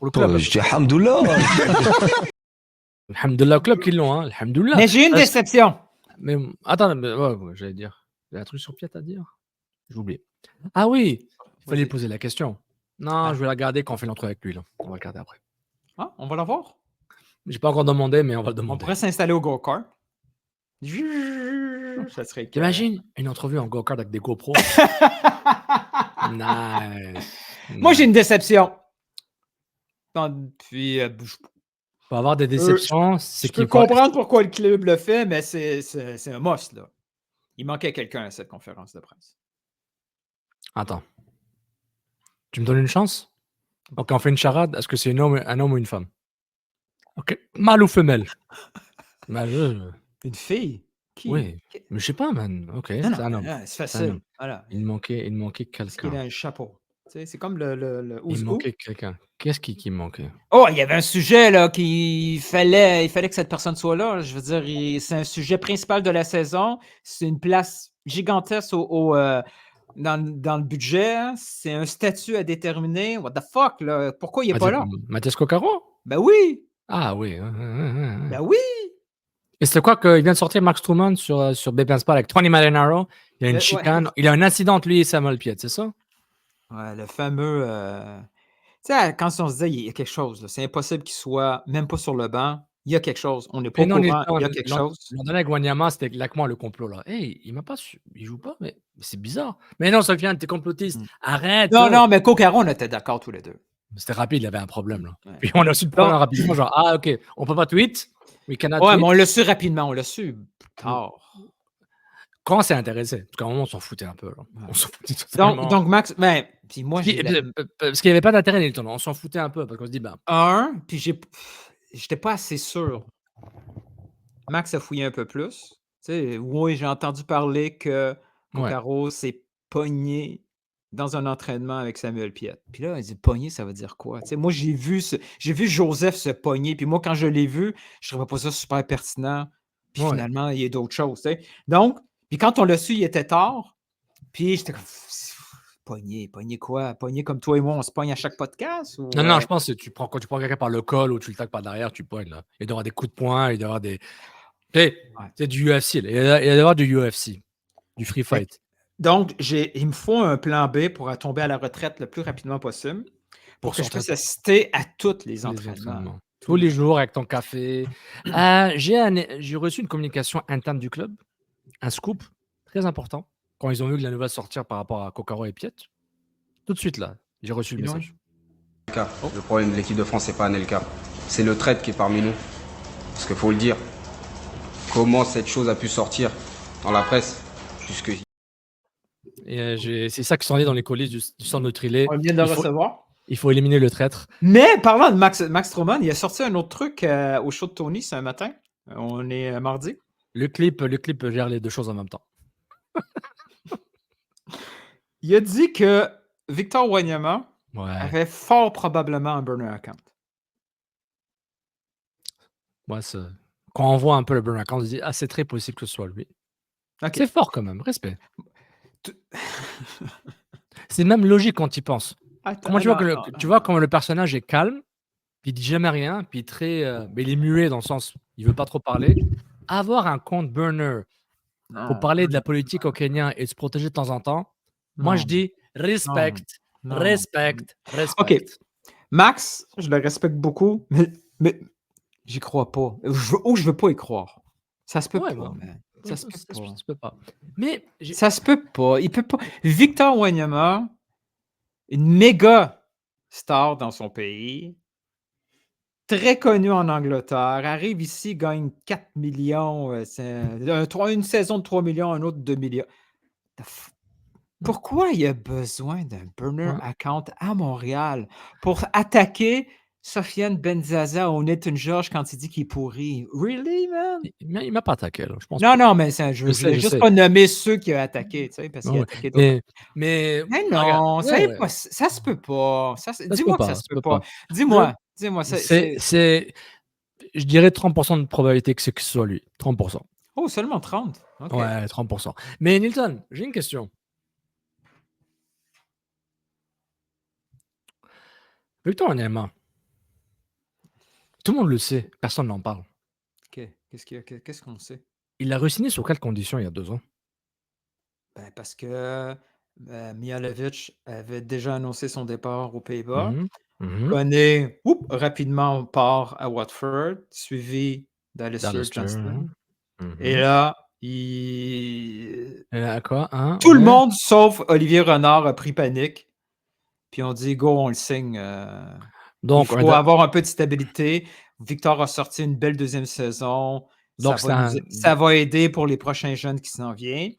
le club. Je dis Alhamdoulilah. Alhamdoulilah, le club qui l'ont, hein. Alhamdoulilah. Mais j'ai une déception. Mais attends, mais, ouais, j'allais dire. Il y a un truc sur Piet à dire. J'ai oublié. Ah oui, il fallait Vas-y. poser la question. Non, je vais la garder quand on fait l'entrée avec lui. Là. On va le garder après. Ah, on va la voir. J'ai pas encore demandé, mais on va le On demander. pourrait s'installer au go-kart. Ça serait que... T'imagines une entrevue en go-kart avec des GoPro? Nice. Moi, j'ai une déception. Puis, Faut avoir des déceptions, c'est je peux qu'il faut... comprendre pourquoi le club le fait, mais c'est un must, là. Il manquait quelqu'un à cette conférence de presse. Attends. Tu me donnes une chance? Ok, on fait une charade. Est-ce que c'est un homme ou une femme? Ok. Mâle ou femelle? Une fille? Qui? Oui. Mais je sais pas, man. Ok, Non, c'est un homme. c'est C'est un facile. homme. Voilà. Il manquait Parce qu'il a quelqu'un. un chapeau. Tu sais, c'est comme le Il Ouzou. manquait quelqu'un. Qu'est-ce qui manquait? Oh, il y avait un sujet là il fallait que cette personne soit là. Je veux dire, c'est un sujet principal de la saison. C'est une place gigantesque dans le budget. Hein. C'est un statut à déterminer. What the fuck, là? Pourquoi il n'est pas là? Mathias Coccaro? Ben oui! Ah oui. Ben oui! Et c'était quoi qu'il vient de sortir Max Truman sur Bepin Sport avec Tony Marinaro? Il y a une Ouais. chicane. Il a un incident entre lui et Samuel Piet, c'est ça? Ouais, le fameux. Tu sais, quand on se dit il y a quelque chose, là, c'est impossible qu'il soit même pas sur le banc. Il y a quelque chose. On n'est pas au courant. Il y a quelque chose. L'an dernier avec Wanyama, c'était exactement le complot. Là. Hey, il m'a pas su. Il joue pas, mais c'est bizarre. Mais non, Sofiane, t'es complotiste. Arrête. Non, mais Coccaro, on était d'accord tous les deux. C'était rapide, il avait un problème. Là. Ouais. Puis on a su le problème rapidement, genre, ah ok, on peut pas tweet. We cannot Ouais, wait. mais on l'a su rapidement, on l'a su tard. Quand on s'est intéressé, parce qu'à un moment, on s'en foutait un peu. Là. On s'en foutait Donc, totalement. Max, ben, puis moi, Parce qu'il n'y avait pas d'intérêt, Nilton. On s'en foutait un peu, parce qu'on se dit, ben, puis j'étais pas assez sûr. Max a fouillé un peu plus. Tu sais, oui, j'ai entendu parler que ouais. Coccaro s'est pogné dans un entraînement avec Samuel Piette. Puis là, il dit pogné, ça veut dire quoi? Tu sais, moi, j'ai vu Joseph se pogner. Puis moi, quand je l'ai vu, je trouvais pas ça super pertinent. Puis Ouais. finalement, il y a d'autres choses. Tu sais. Donc, puis quand on l'a su, il était tard. Puis j'étais comme pogné quoi? Pogné comme toi et moi, on se pogne à chaque podcast? Ou, Non, je pense que quand tu prends quelqu'un par le col ou tu le tagues par derrière, tu pognes. Là. Il doit y avoir des coups de poing, il doit y avoir des. C'est du UFC. Il doit y avoir du UFC, du free fight. Donc, il me faut un plan B pour tomber à la retraite le plus rapidement possible pour que je puisse assister à tous les entraînements. Tous les jours avec ton café. J'ai reçu une communication interne du club, un scoop très important, quand ils ont vu que la nouvelle sortir par rapport à Coccaro et Piette. Tout de suite, là, j'ai reçu le message. Le problème de l'équipe de France, c'est pas Anelka. C'est le traître qui est parmi nous. Parce qu'il faut le dire. Comment cette chose a pu sortir dans la presse puisque... Et c'est ça qui s'en est dans les coulisses du centre de Trillet. On vient de le recevoir. Il faut éliminer le traître. Mais parlant de Max Stroman, il a sorti un autre truc au show de Tony ce matin. On est mardi. Le clip gère les deux choses en même temps. Il a dit que Victor Wanyama avait fort probablement un burner account. Ouais, quand on voit un peu le burner account, on se dit c'est très possible que ce soit lui. Okay. C'est fort quand même, respect. C'est même logique quand tu y penses. Comment tu vois comment le personnage est calme, puis il dit jamais rien, puis mais il est muet dans le sens, il veut pas trop parler. Avoir un compte burner pour parler de la politique au Kenya et se protéger de temps en temps, moi je dis respect. OK. Max, je le respecte beaucoup, mais j'y crois pas. Je veux pas y croire. Ça se peut pas, man. Ça se peut pas. Mais ça se peut pas. Il peut pas. Victor Wanyama, une méga star dans son pays, très connu en Angleterre, arrive ici, gagne 4 millions, une saison de 3 millions, un autre de 2 millions. Pourquoi il y a besoin d'un burner account à Montréal pour attaquer Sofiane Benzaza ou Nathan George quand il dit qu'il est pourri? Really, man? Il m'a pas attaqué, là, je pense. Non, mais je vais juste pas nommer ceux qui ont attaqué, tu sais, parce qu'il a attaqué d'autres. Mais non, regarde, ça se peut pas. Dis-moi que ça se peut pas. Dis-moi. Je dirais 30% de probabilité que ce soit lui. 30%. Oh, seulement 30? Okay. Ouais, 30%. Mais Nilton, j'ai une question. Victor Wanyama, tout le monde le sait, personne n'en parle. Qu'est-ce qu'on sait? Il a re-signé sur quelles conditions il y a 2 ans? Ben parce que Mihalovic avait déjà annoncé son départ aux Pays-Bas. Koné, rapidement part à Watford, suivi d'Alistair Johnston. Et là, tout le monde, sauf Olivier Renard, a pris panique. Puis on dit, go, on le signe. Donc, il faut avoir un peu de stabilité. Victor a sorti une belle deuxième saison. Donc, ça va aider pour les prochains jeunes qui s'en viennent.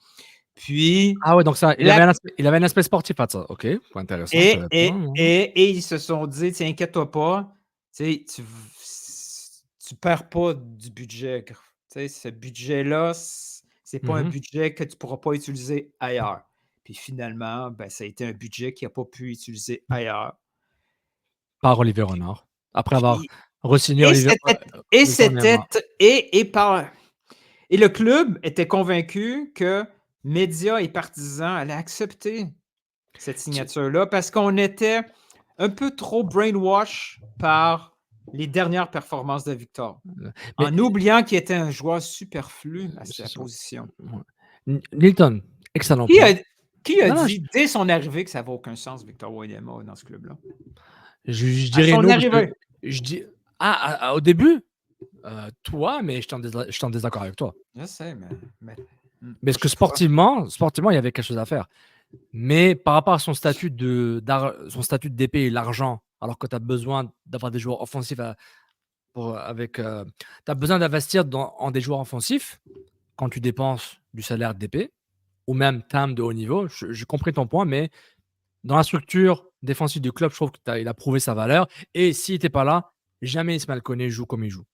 Puis. Ah ouais, donc ça, il avait un aspect sportif à ça. OK, intéressant. Et ils se sont dit, tiens, inquiète-toi pas, tu perds pas du budget. Ce budget-là, c'est pas un budget que tu pourras pas utiliser ailleurs. Puis finalement, ça a été un budget qu'il n'a pas pu utiliser ailleurs. Par Olivier Renard. Après avoir re-signé Olivier Et le club était convaincu que médias et partisans allaient accepter cette signature-là parce qu'on était un peu trop brainwash par les dernières performances de Victor. En oubliant qu'il était un joueur superflu à sa position. Nilton, excellent point. Qui a dit dès son arrivée que ça n'avait aucun sens, Victor Wanyama, dans ce club-là? Je dirais non. Je dis au début, toi, mais je suis en désaccord avec toi. Je sais, mais que sportivement, il y avait quelque chose à faire. Mais par rapport à son statut de DP et l'argent, alors que tu as besoin d'avoir des joueurs offensifs Tu as besoin d'investir en des joueurs offensifs quand tu dépenses du salaire d'épée ou même TAM de haut niveau. J'ai compris ton point, mais dans la structure défensive du club, je trouve qu'il a prouvé sa valeur. Et s'il n'était pas là, jamais Ismaël Koné joue comme il joue.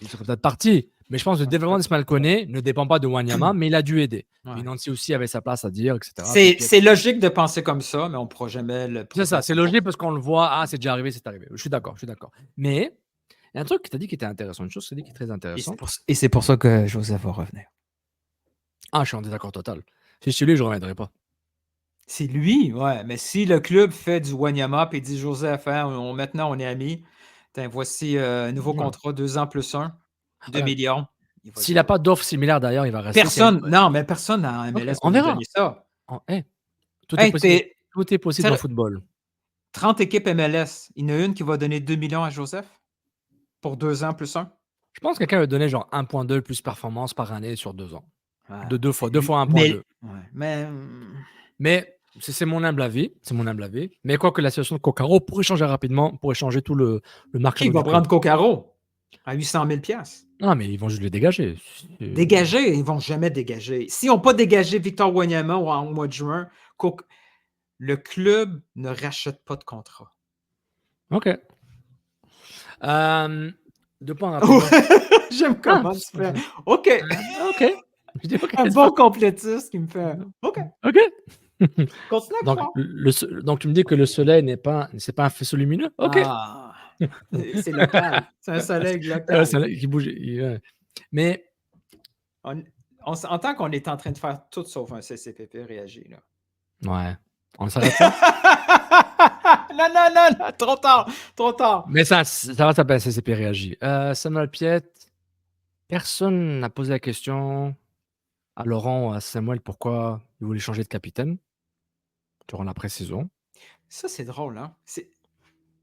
Il serait peut-être parti, mais je pense que le développement d'Ismaël Koné ne dépend pas de Wanyama, mais il a dû aider. Ouais. Et Nancy aussi avait sa place à dire, etc. C'est logique de penser comme ça, mais on ne pourra jamais le C'est ça, c'est logique parce qu'on le voit, ah, c'est déjà arrivé, c'est arrivé. Je suis d'accord. Mais il y a un truc que tu as dit qui était intéressant, une chose que tu as dit qui est très intéressante. Et c'est pour ça que Joseph va revenir. Ah, je suis en désaccord total. Si c'est lui, je ne reviendrai pas. C'est lui, ouais. Mais si le club fait du Wanyama et dit Joseph, hein, maintenant on est amis, voici un nouveau contrat, 2 ans plus 1, 2 millions. S'il n'a pas d'offre similaire d'ailleurs, il va rester. Personne en MLS on peut lui verra. donner ça. Tout est possible dans le football. 30 équipes MLS, il y en a une qui va donner 2 millions à Joseph pour 2 ans plus 1. Je pense que quelqu'un va donner genre 1.2 plus performance par année sur 2 ans. Ouais. De 2 fois 1.2. Ouais, mais c'est mon humble avis. Mais quoi que la situation de Kokaro pourrait changer rapidement, pourrait changer tout le marché. Qui va prendre Kokaro à 800 000 $? Non, mais ils vont juste le dégager. Dégager, ils ne vont jamais dégager. S'ils n'ont pas dégagé Victor Wanyama au mois de juin, le club ne rachète pas de contrat. OK. 2 points rapidement. J'aime comment tu fais. OK. OK. Un bon complétiste qui me fait. OK. Continue à croire. Donc, tu me dis que le soleil c'est pas un faisceau lumineux? OK. Ah, c'est local. C'est un soleil local. Un soleil qui bouge. Mais on entend qu'on est en train de faire tout sauf un CCPP réagir. Là. Ouais. On s'arrête là? Non, trop tard. Mais ça va s'appeler CCP réagit. Samuel Piette, personne n'a posé la question à Laurent ou à Samuel pourquoi il voulait changer de capitaine durant la pré-saison. Ça, c'est drôle, hein?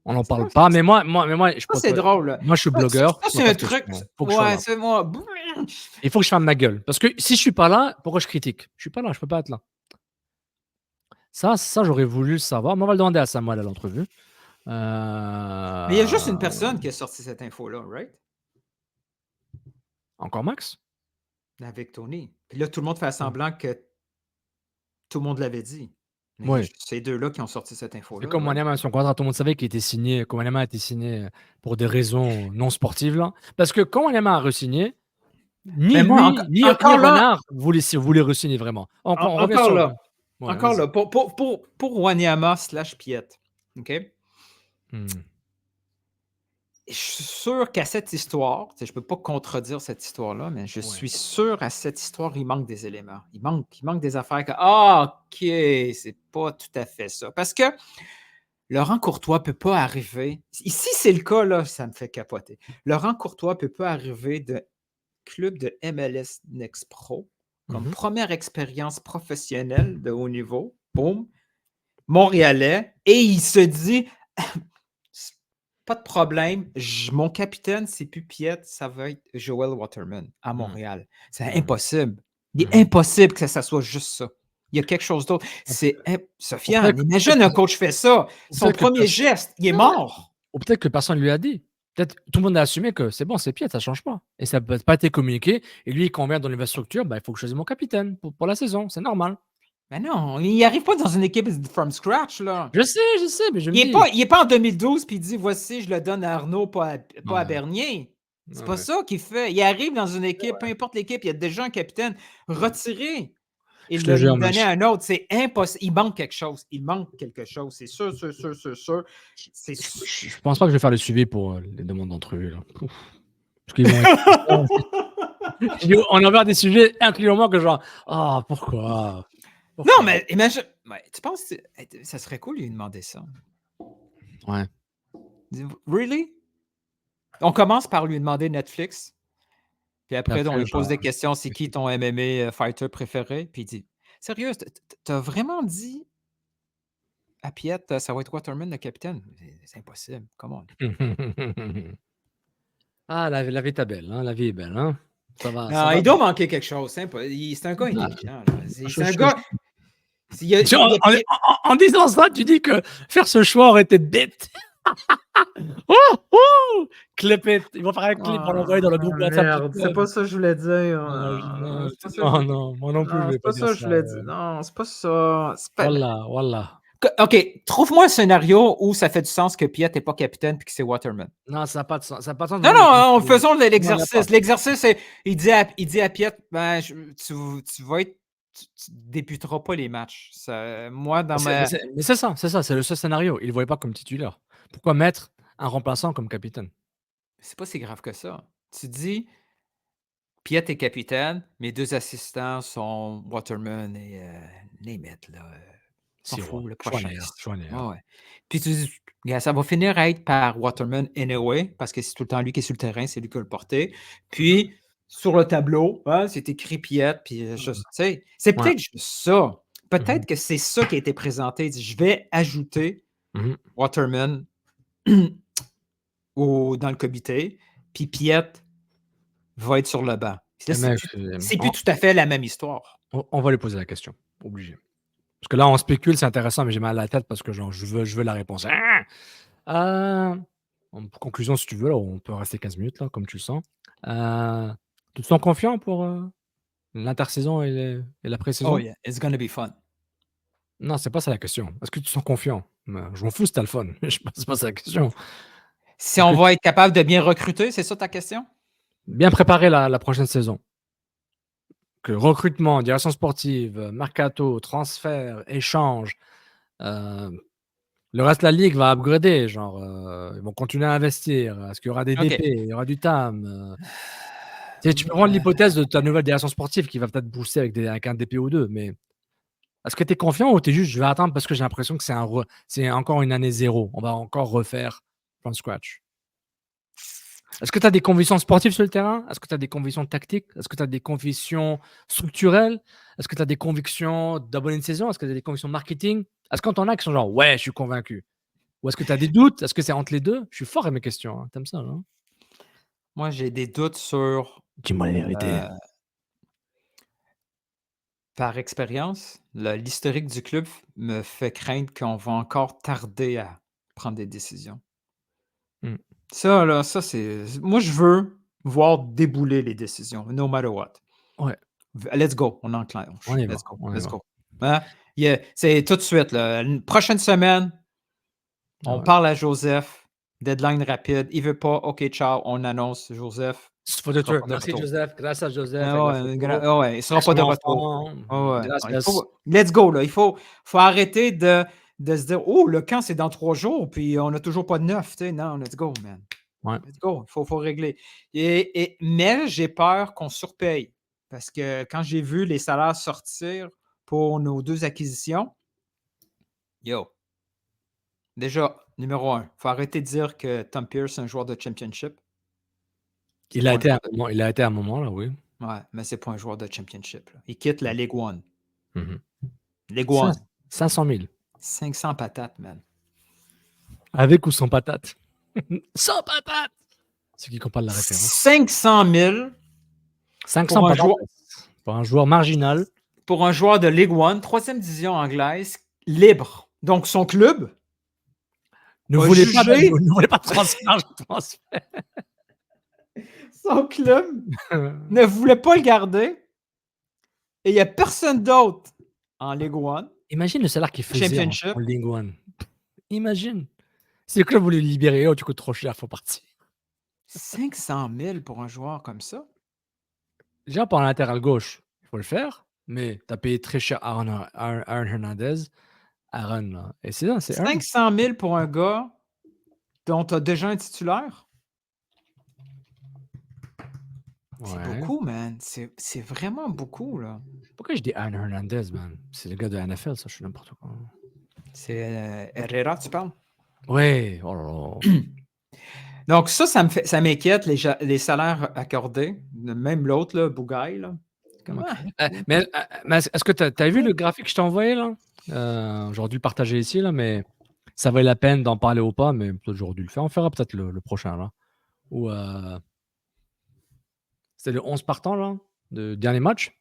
On n'en parle pas, mais moi, je pense c'est drôle. Moi, je suis blogueur. Ça, c'est un truc. Ouais, c'est moi. Il faut que je ferme ma gueule. Parce que si je suis pas là, pourquoi je critique? Je suis pas là, je peux pas être là. Ça, j'aurais voulu le savoir. Mais on va le demander à Samuel à l'entrevue. Mais il y a juste une personne qui a sorti cette info-là, right? Encore Max? Avec Tony. Puis là, tout le monde fait semblant que tout le monde l'avait dit. Oui. Ces deux-là qui ont sorti cette info-là. Et comme Wanyama a son contrat, tout le monde savait qu'il était signé, que Wanyama a été signé pour des raisons non sportives. Là. Parce que quand Wanyama a re-signé, ni Renard voulait re-signer vraiment. Encore là, pour Wanyama / Piet, OK? Je suis sûr qu'à cette histoire, je ne peux pas contredire cette histoire-là, mais je suis sûr à cette histoire, il manque des éléments. Il manque des affaires que, OK, c'est pas tout à fait ça. Parce que Laurent Courtois ne peut pas arriver. Ici, c'est le cas, là, ça me fait capoter. Laurent Courtois ne peut pas arriver de club de MLS Next Pro comme première expérience professionnelle de haut niveau. Boum. Montréalais. Et il se dit... Pas de problème. Mon capitaine, c'est plus Piet, ça va être Joel Waterman à Montréal. C'est impossible. Il est impossible que ça soit juste ça. Il y a quelque chose d'autre. C'est Sofiane, imagine un coach fait ça. Son premier geste, il est mort. Ou peut-être que personne ne lui a dit. Peut-être tout le monde a assumé que c'est bon, c'est Piet, ça ne change pas. Et ça n'a pas été communiqué. Et lui, quand on vient dans l'infrastructure, il faut que je choisisse mon capitaine pour la saison. C'est normal. Mais non, il n'arrive pas dans une équipe from scratch, là. Je sais, mais je me dis... Il n'est pas en 2012 puis il dit, voici, je le donne à Arnaud, pas à Bernier. C'est pas ça qu'il fait. Il arrive dans une équipe, peu importe l'équipe, il y a déjà un capitaine retiré. Et le lui donner à un autre, c'est impossible. Il manque quelque chose. C'est sûr. Je pense pas que je vais faire le suivi pour les demandes d'entrevue, là. Parce qu'ils vont être... On a ouvert des sujets incluant que genre, pourquoi? Non, mais imagine, tu penses que ça serait cool de lui demander ça? Ouais. Really? On commence par lui demander Netflix, puis après on lui pose des questions, c'est qui ton MMA fighter préféré? Puis il dit, sérieux, t'as vraiment dit à Piet, ça va être Waterman le capitaine? C'est impossible, come on. La vie est belle, hein? La vie est belle, hein? Ça va, il doit manquer quelque chose. C'est un gars intelligent. C'est un gars... En disant ça, tu dis que faire ce choix aurait été bête. Oh! Oh! Clip it! Ils vont faire un clip pour l'envoyer dans le groupe WhatsApp du Merde, c'est club. pas ça que je voulais dire. Non, C'est pas ça que je... non, moi non plus, je Non, vais c'est pas pas dire ça que je ça. voulais dire. Non, c'est pas ça. C'est pas... Voilà, voilà. OK, trouve-moi un scénario où ça fait du sens que Piet n'est pas capitaine puis que c'est Waterman. Non, ça n'a pas de sens. Ça n'a pas de sens. Non, non, faisons Non, il y en a l'exercice. pas. L'exercice, c'est il dit à Piet, ben, tu vas être. Tu débuteras pas les matchs. Moi, dans ma. Mais c'est ça, c'est le seul scénario. Il ne le voyait pas comme titulaire. Pourquoi mettre un remplaçant comme capitaine? C'est pas si grave que ça. Tu dis, Piet est capitaine, mes 2 assistants sont Waterman et Nemeth, là. S'en C'est fout, vrai. le prochain. Schwanner. Ouais, ouais. Puis tu dis, gars, ça va finir à être par Waterman anyway, parce que c'est tout le temps lui qui est sur le terrain, c'est lui qui va le porter. Puis, sur le tableau, hein, c'est écrit Piet, puis tu sais, c'est Ouais. peut-être juste ça. Peut-être Mhm. que c'est ça qui a été présenté. Il dit, je vais ajouter Mhm. Waterman dans le comité, puis Piet va être sur le banc. Puis là, Eh, c'est plus tout à fait la même histoire. on va lui poser la question. Obligé. Parce que là, on spécule, c'est intéressant, mais j'ai mal à la tête parce que genre, je veux la réponse. En conclusion, si tu veux, là, on peut rester 15 minutes, là, comme tu le sens. Tu te sens confiant pour l'intersaison et la pré-saison? Oh yeah, it's gonna be fun. Non, c'est pas ça la question. Est-ce que tu te sens confiant? Je m'en fous si t'as le fun. C'est pas ça la question. Si Est-ce on que va être capable de bien recruter, c'est ça ta question? bien préparer la prochaine saison. Que recrutement, direction sportive, mercato, transfert, échange, le reste de la ligue va upgrader, genre, ils vont continuer à investir. Est-ce qu'il y aura des OK. DP? Il y aura du TAM? Tu peux prendre l'hypothèse de ta nouvelle direction sportive qui va peut-être booster avec un DP ou 2, mais est-ce que tu es confiant ou tu es juste: «Je vais attendre parce que j'ai l'impression que c'est encore une année zéro, on va encore refaire from scratch»? Est-ce que tu as des convictions sportives sur le terrain? Est-ce que tu as des convictions tactiques? Est-ce que tu as des convictions structurelles? Est-ce que tu as des convictions d'abonner une saison? Est-ce que tu as des convictions marketing? Est-ce qu'on t'en a qui sont genre: «Ouais, je suis convaincu»? Ou est-ce que tu as des doutes? Est-ce que c'est entre les 2? Je suis fort à mes questions, hein. Tu ça, non? Moi, j'ai des doutes sur, Dis-moi la vérité. par expérience, l'historique du club me fait craindre qu'on va encore tarder à prendre des décisions. Mmh. Ça, là, ça, c'est. Moi, je veux voir débouler les décisions, no matter what. Ouais, Let's go, on enclenche. on y va, Let's go, on y let's va. go. Hein? C'est tout de suite, là. Une prochaine semaine, on Ouais. parle à Joseph. Deadline rapide. Il veut pas. OK, ciao, on annonce Joseph. For the Sera tour. pas de Merci retour. Joseph, grâce Joseph Ah avec la ouais, photo. ouais, il sera Merci pas de mon retour. enfant, Ah ouais. Il gracias. faut, let's go, là. Faut arrêter de se dire, oh, le camp, c'est dans 3 jours, puis on n'a toujours pas de neuf. Tu sais, non, let's go, man. Ouais. Let's go. Faut régler. Mais j'ai peur qu'on surpaye. Parce que quand j'ai vu les salaires sortir pour nos 2 acquisitions, yo, déjà, numéro 1, faut arrêter de dire que Tom Pierce est un joueur de championship. Il a été à un moment là, oui. Ouais, mais c'est pas un joueur de championship, là. Il quitte la Ligue 1. Mmh. Ligue 1. 500 000. 500 patates, man. Avec ou sans patate? Sans patate! Ceux qui comprennent la référence. 500 000 500 pour un patates joueur, pour un joueur marginal. pour un joueur de Ligue 1, 3e division anglaise, libre. Donc, son club Ne a voulez jugé pas de transfert. son club ne voulait pas le garder et il n'y a personne d'autre en Ligue 1. Imagine le salaire qu'il faisait Championship. en Ligue 1. Imagine. Si le club voulait le libérer, oh, tu coûtes trop cher, faut partir. 500 000 pour un joueur comme ça? Déjà, pour un latéral gauche, il faut le faire, mais tu as payé très cher Aaron Hernandez. Aaron, là. Et c'est ça, c'est Aaron. 500 000 pour un gars dont tu as déjà un titulaire? C'est Ouais. beaucoup, man. C'est vraiment beaucoup, là. Pourquoi je dis Aaron Hernandez, man? C'est le gars de la NFL, ça, je suis n'importe quoi. C'est Herrera, tu parles? Ouais, oh là là. Donc, ça m'inquiète, les salaires accordés. Même l'autre, là, Bougaï, là. Comment? Mais est-ce que tu as vu le graphique que je t'ai envoyé là? J'aurais dû le partager ici, là, mais ça valait la peine d'en parler ou pas, mais peut-être j'aurais dû le faire. On fera peut-être le prochain là. Où, c'était le 11 partant là, de dernier match.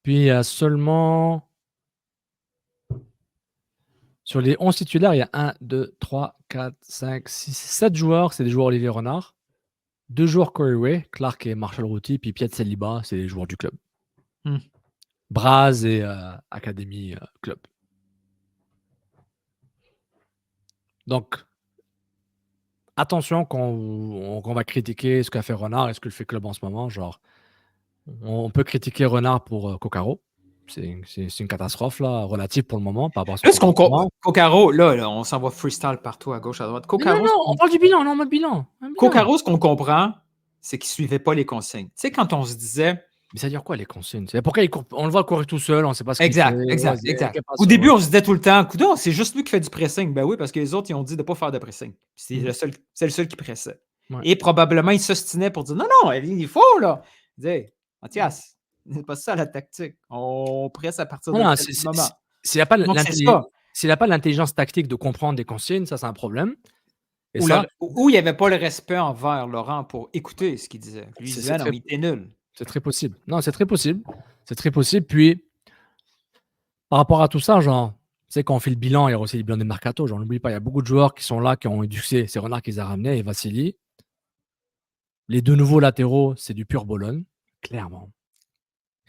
Puis il y a seulement Sur les 11 titulaires, il y a 1, 2, 3, 4, 5, 6, 7 joueurs. C'est des joueurs Olivier Renard. 2 joueurs Corey Way, Clark et Marshall Routy. Puis Piet Saliba, c'est les joueurs du club. Braz et Academy Club. Donc, attention quand on va critiquer ce qu'a fait Renard et ce que le fait club en ce moment. Genre, on peut critiquer Renard pour Coccaro. C'est une catastrophe là, relative pour le moment par rapport à son Est-ce qu'on comportement. Coccaro, là, on s'en va freestyle partout à gauche, à droite. Coccaro, Non, on parle du bilan, non, on bilan. Coccaro, ce qu'on comprend, c'est qu'il ne suivait pas les consignes. Tu sais, quand on se disait. Mais ça veut dire quoi les consignes? Pourquoi on le voit courir tout seul, on ne sait pas ce qu'il Exact, fait. exact, Ouais, exact. qu'est-ce qui Au passe, début, ouais. on se disait tout le temps, coudonc, c'est juste lui qui fait du pressing. Ben oui, parce que les autres, ils ont dit de ne pas faire de pressing. C'est le seul qui pressait. Ouais. Et probablement, il s'ostinait pour dire non, il faut, là. Il disait, Mathias, c'est pas ça la tactique. On presse à partir de Non, tel moment. s'il n'y a pas Donc, c'est ça. s'il n'a pas l'intelligence tactique de comprendre des consignes, ça c'est un problème. Et Ou il n'y avait pas le respect envers Laurent pour écouter ce qu'il disait. Lui, il disait, non, il était nul. C'est très possible. Non, c'est très possible. C'est très possible. Puis, par rapport à tout ça, genre, tu sais, quand on fait le bilan, il y a aussi le bilan des mercato. Genre, n'oublie pas, il y a beaucoup de joueurs qui sont là, qui ont eu du succès. C'est Renard qui les a ramenés et Vassili. Les 2 nouveaux latéraux, c'est du pur Bologne. Clairement.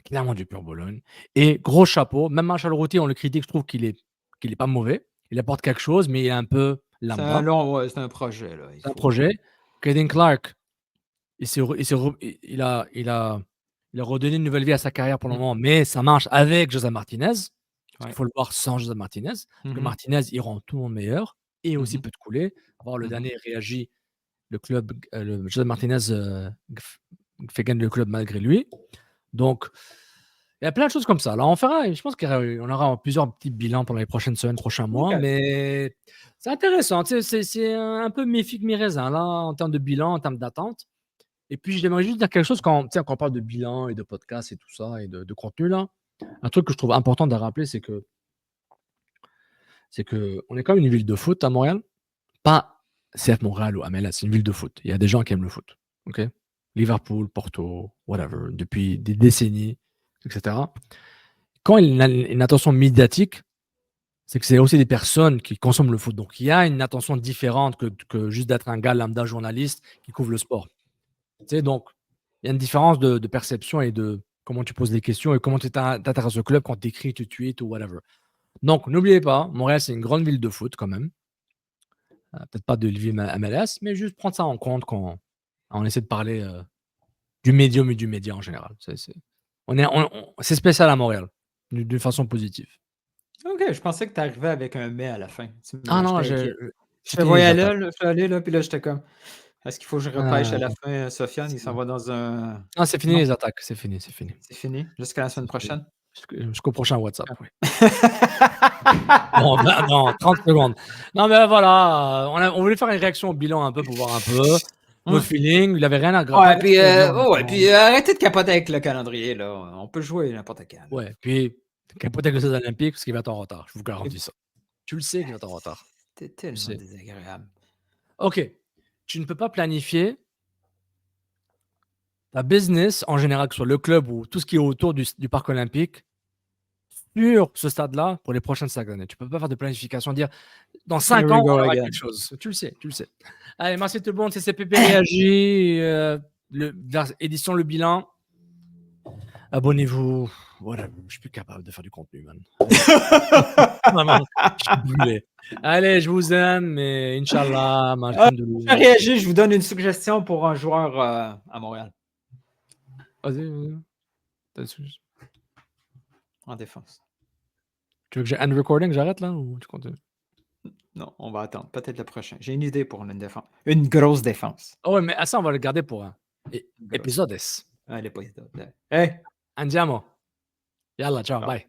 Clairement du pur Bologne. Et gros chapeau. Même Marshall Routy, on le critique, je trouve qu'il est pas mauvais. Il apporte quelque chose, mais il est un peu lambda. C'est un projet. Là. C'est un projet. Caden Clark, il a redonné une nouvelle vie à sa carrière pour le moment, mais ça marche avec José Martinez. Il faut le voir sans José Martinez. Parce que Martinez, il rend tout le monde meilleur et aussi peut te couler. Voir le dernier réagit, le club, José Martinez fait gagner le club malgré lui. Donc, il y a plein de choses comme ça. Là, on fera, je pense qu'on aura plusieurs petits bilans pendant les prochaines semaines, prochains mois, mais c'est intéressant. C'est un peu mi-figue, mi-raisin, là, en termes de bilan, en termes d'attente. Et puis, j'aimerais juste dire quelque chose quand on parle de bilan et de podcast et tout ça, et de contenu, là. Un truc que je trouve important de rappeler, c'est que on est quand même une ville de foot à Montréal. Pas CF Montréal ou MLS, c'est une ville de foot. Il y a des gens qui aiment le foot. OK? Liverpool, Porto, whatever, depuis des décennies, etc. Quand il y a une attention médiatique, c'est que c'est aussi des personnes qui consomment le foot. Donc, il y a une attention différente que juste d'être un gars lambda journaliste qui couvre le sport. Tu sais, donc, il y a une différence de perception et de comment tu poses des questions et comment tu t'intéresses au club quand tu écris, tu tweets ou whatever. Donc, n'oubliez pas, Montréal, c'est une grande ville de foot quand même. Peut-être pas de ville MLS, mais juste prendre ça en compte quand on essaie de parler du médium et du média en général. C'est spécial à Montréal, d'une façon positive. OK, je pensais que tu arrivais avec un mais à la fin. Ah non, je te voyais là, je suis allé là, puis là, j'étais comme, est-ce qu'il faut que je repêche à la fin, Sofiane? Il s'en va dans un... Non, c'est fini les attaques, c'est fini. C'est fini? Jusqu'à la semaine prochaine? Jusqu'au prochain WhatsApp, oui. Non, 30 secondes. Non, mais voilà, on voulait faire une réaction au bilan un peu pour voir un peu notre feeling. Il n'avait rien à gratter. Puis arrêtez de capoter avec le calendrier, là. On peut jouer n'importe quand. Ouais, puis capoter avec les Jeux Olympiques parce qu'il va être en retard. Je vous garantis ça. Tu le sais qu'il va être en retard. C'était tellement désagréable. OK. Tu ne peux pas planifier ta business, en général, que ce soit le club ou tout ce qui est autour du parc olympique, sur ce stade-là pour les prochaines 5 années. Tu ne peux pas faire de planification, dire dans 5 ans, on aura quelque chose. Tu le sais. Allez, merci tout le monde. CCPP réagit. Édition Le Bilan. Abonnez-vous. Voilà, je ne suis plus capable de faire du contenu, man. Vraiment, je suis brûlé. Allez, je vous aime, mais Inch'Allah. Je réagis, je vous donne une suggestion pour un joueur à Montréal. Vas-y. En défense. Tu veux que j'ai end recording, j'arrête là ou tu continues? Non, on va attendre. Peut-être le prochain. J'ai une idée pour une défense. Une grosse défense. Ah ouais, mais ça, on va le garder pour un épisode. L'épisode. Hey! Andiamo. Yalla, ciao, bye.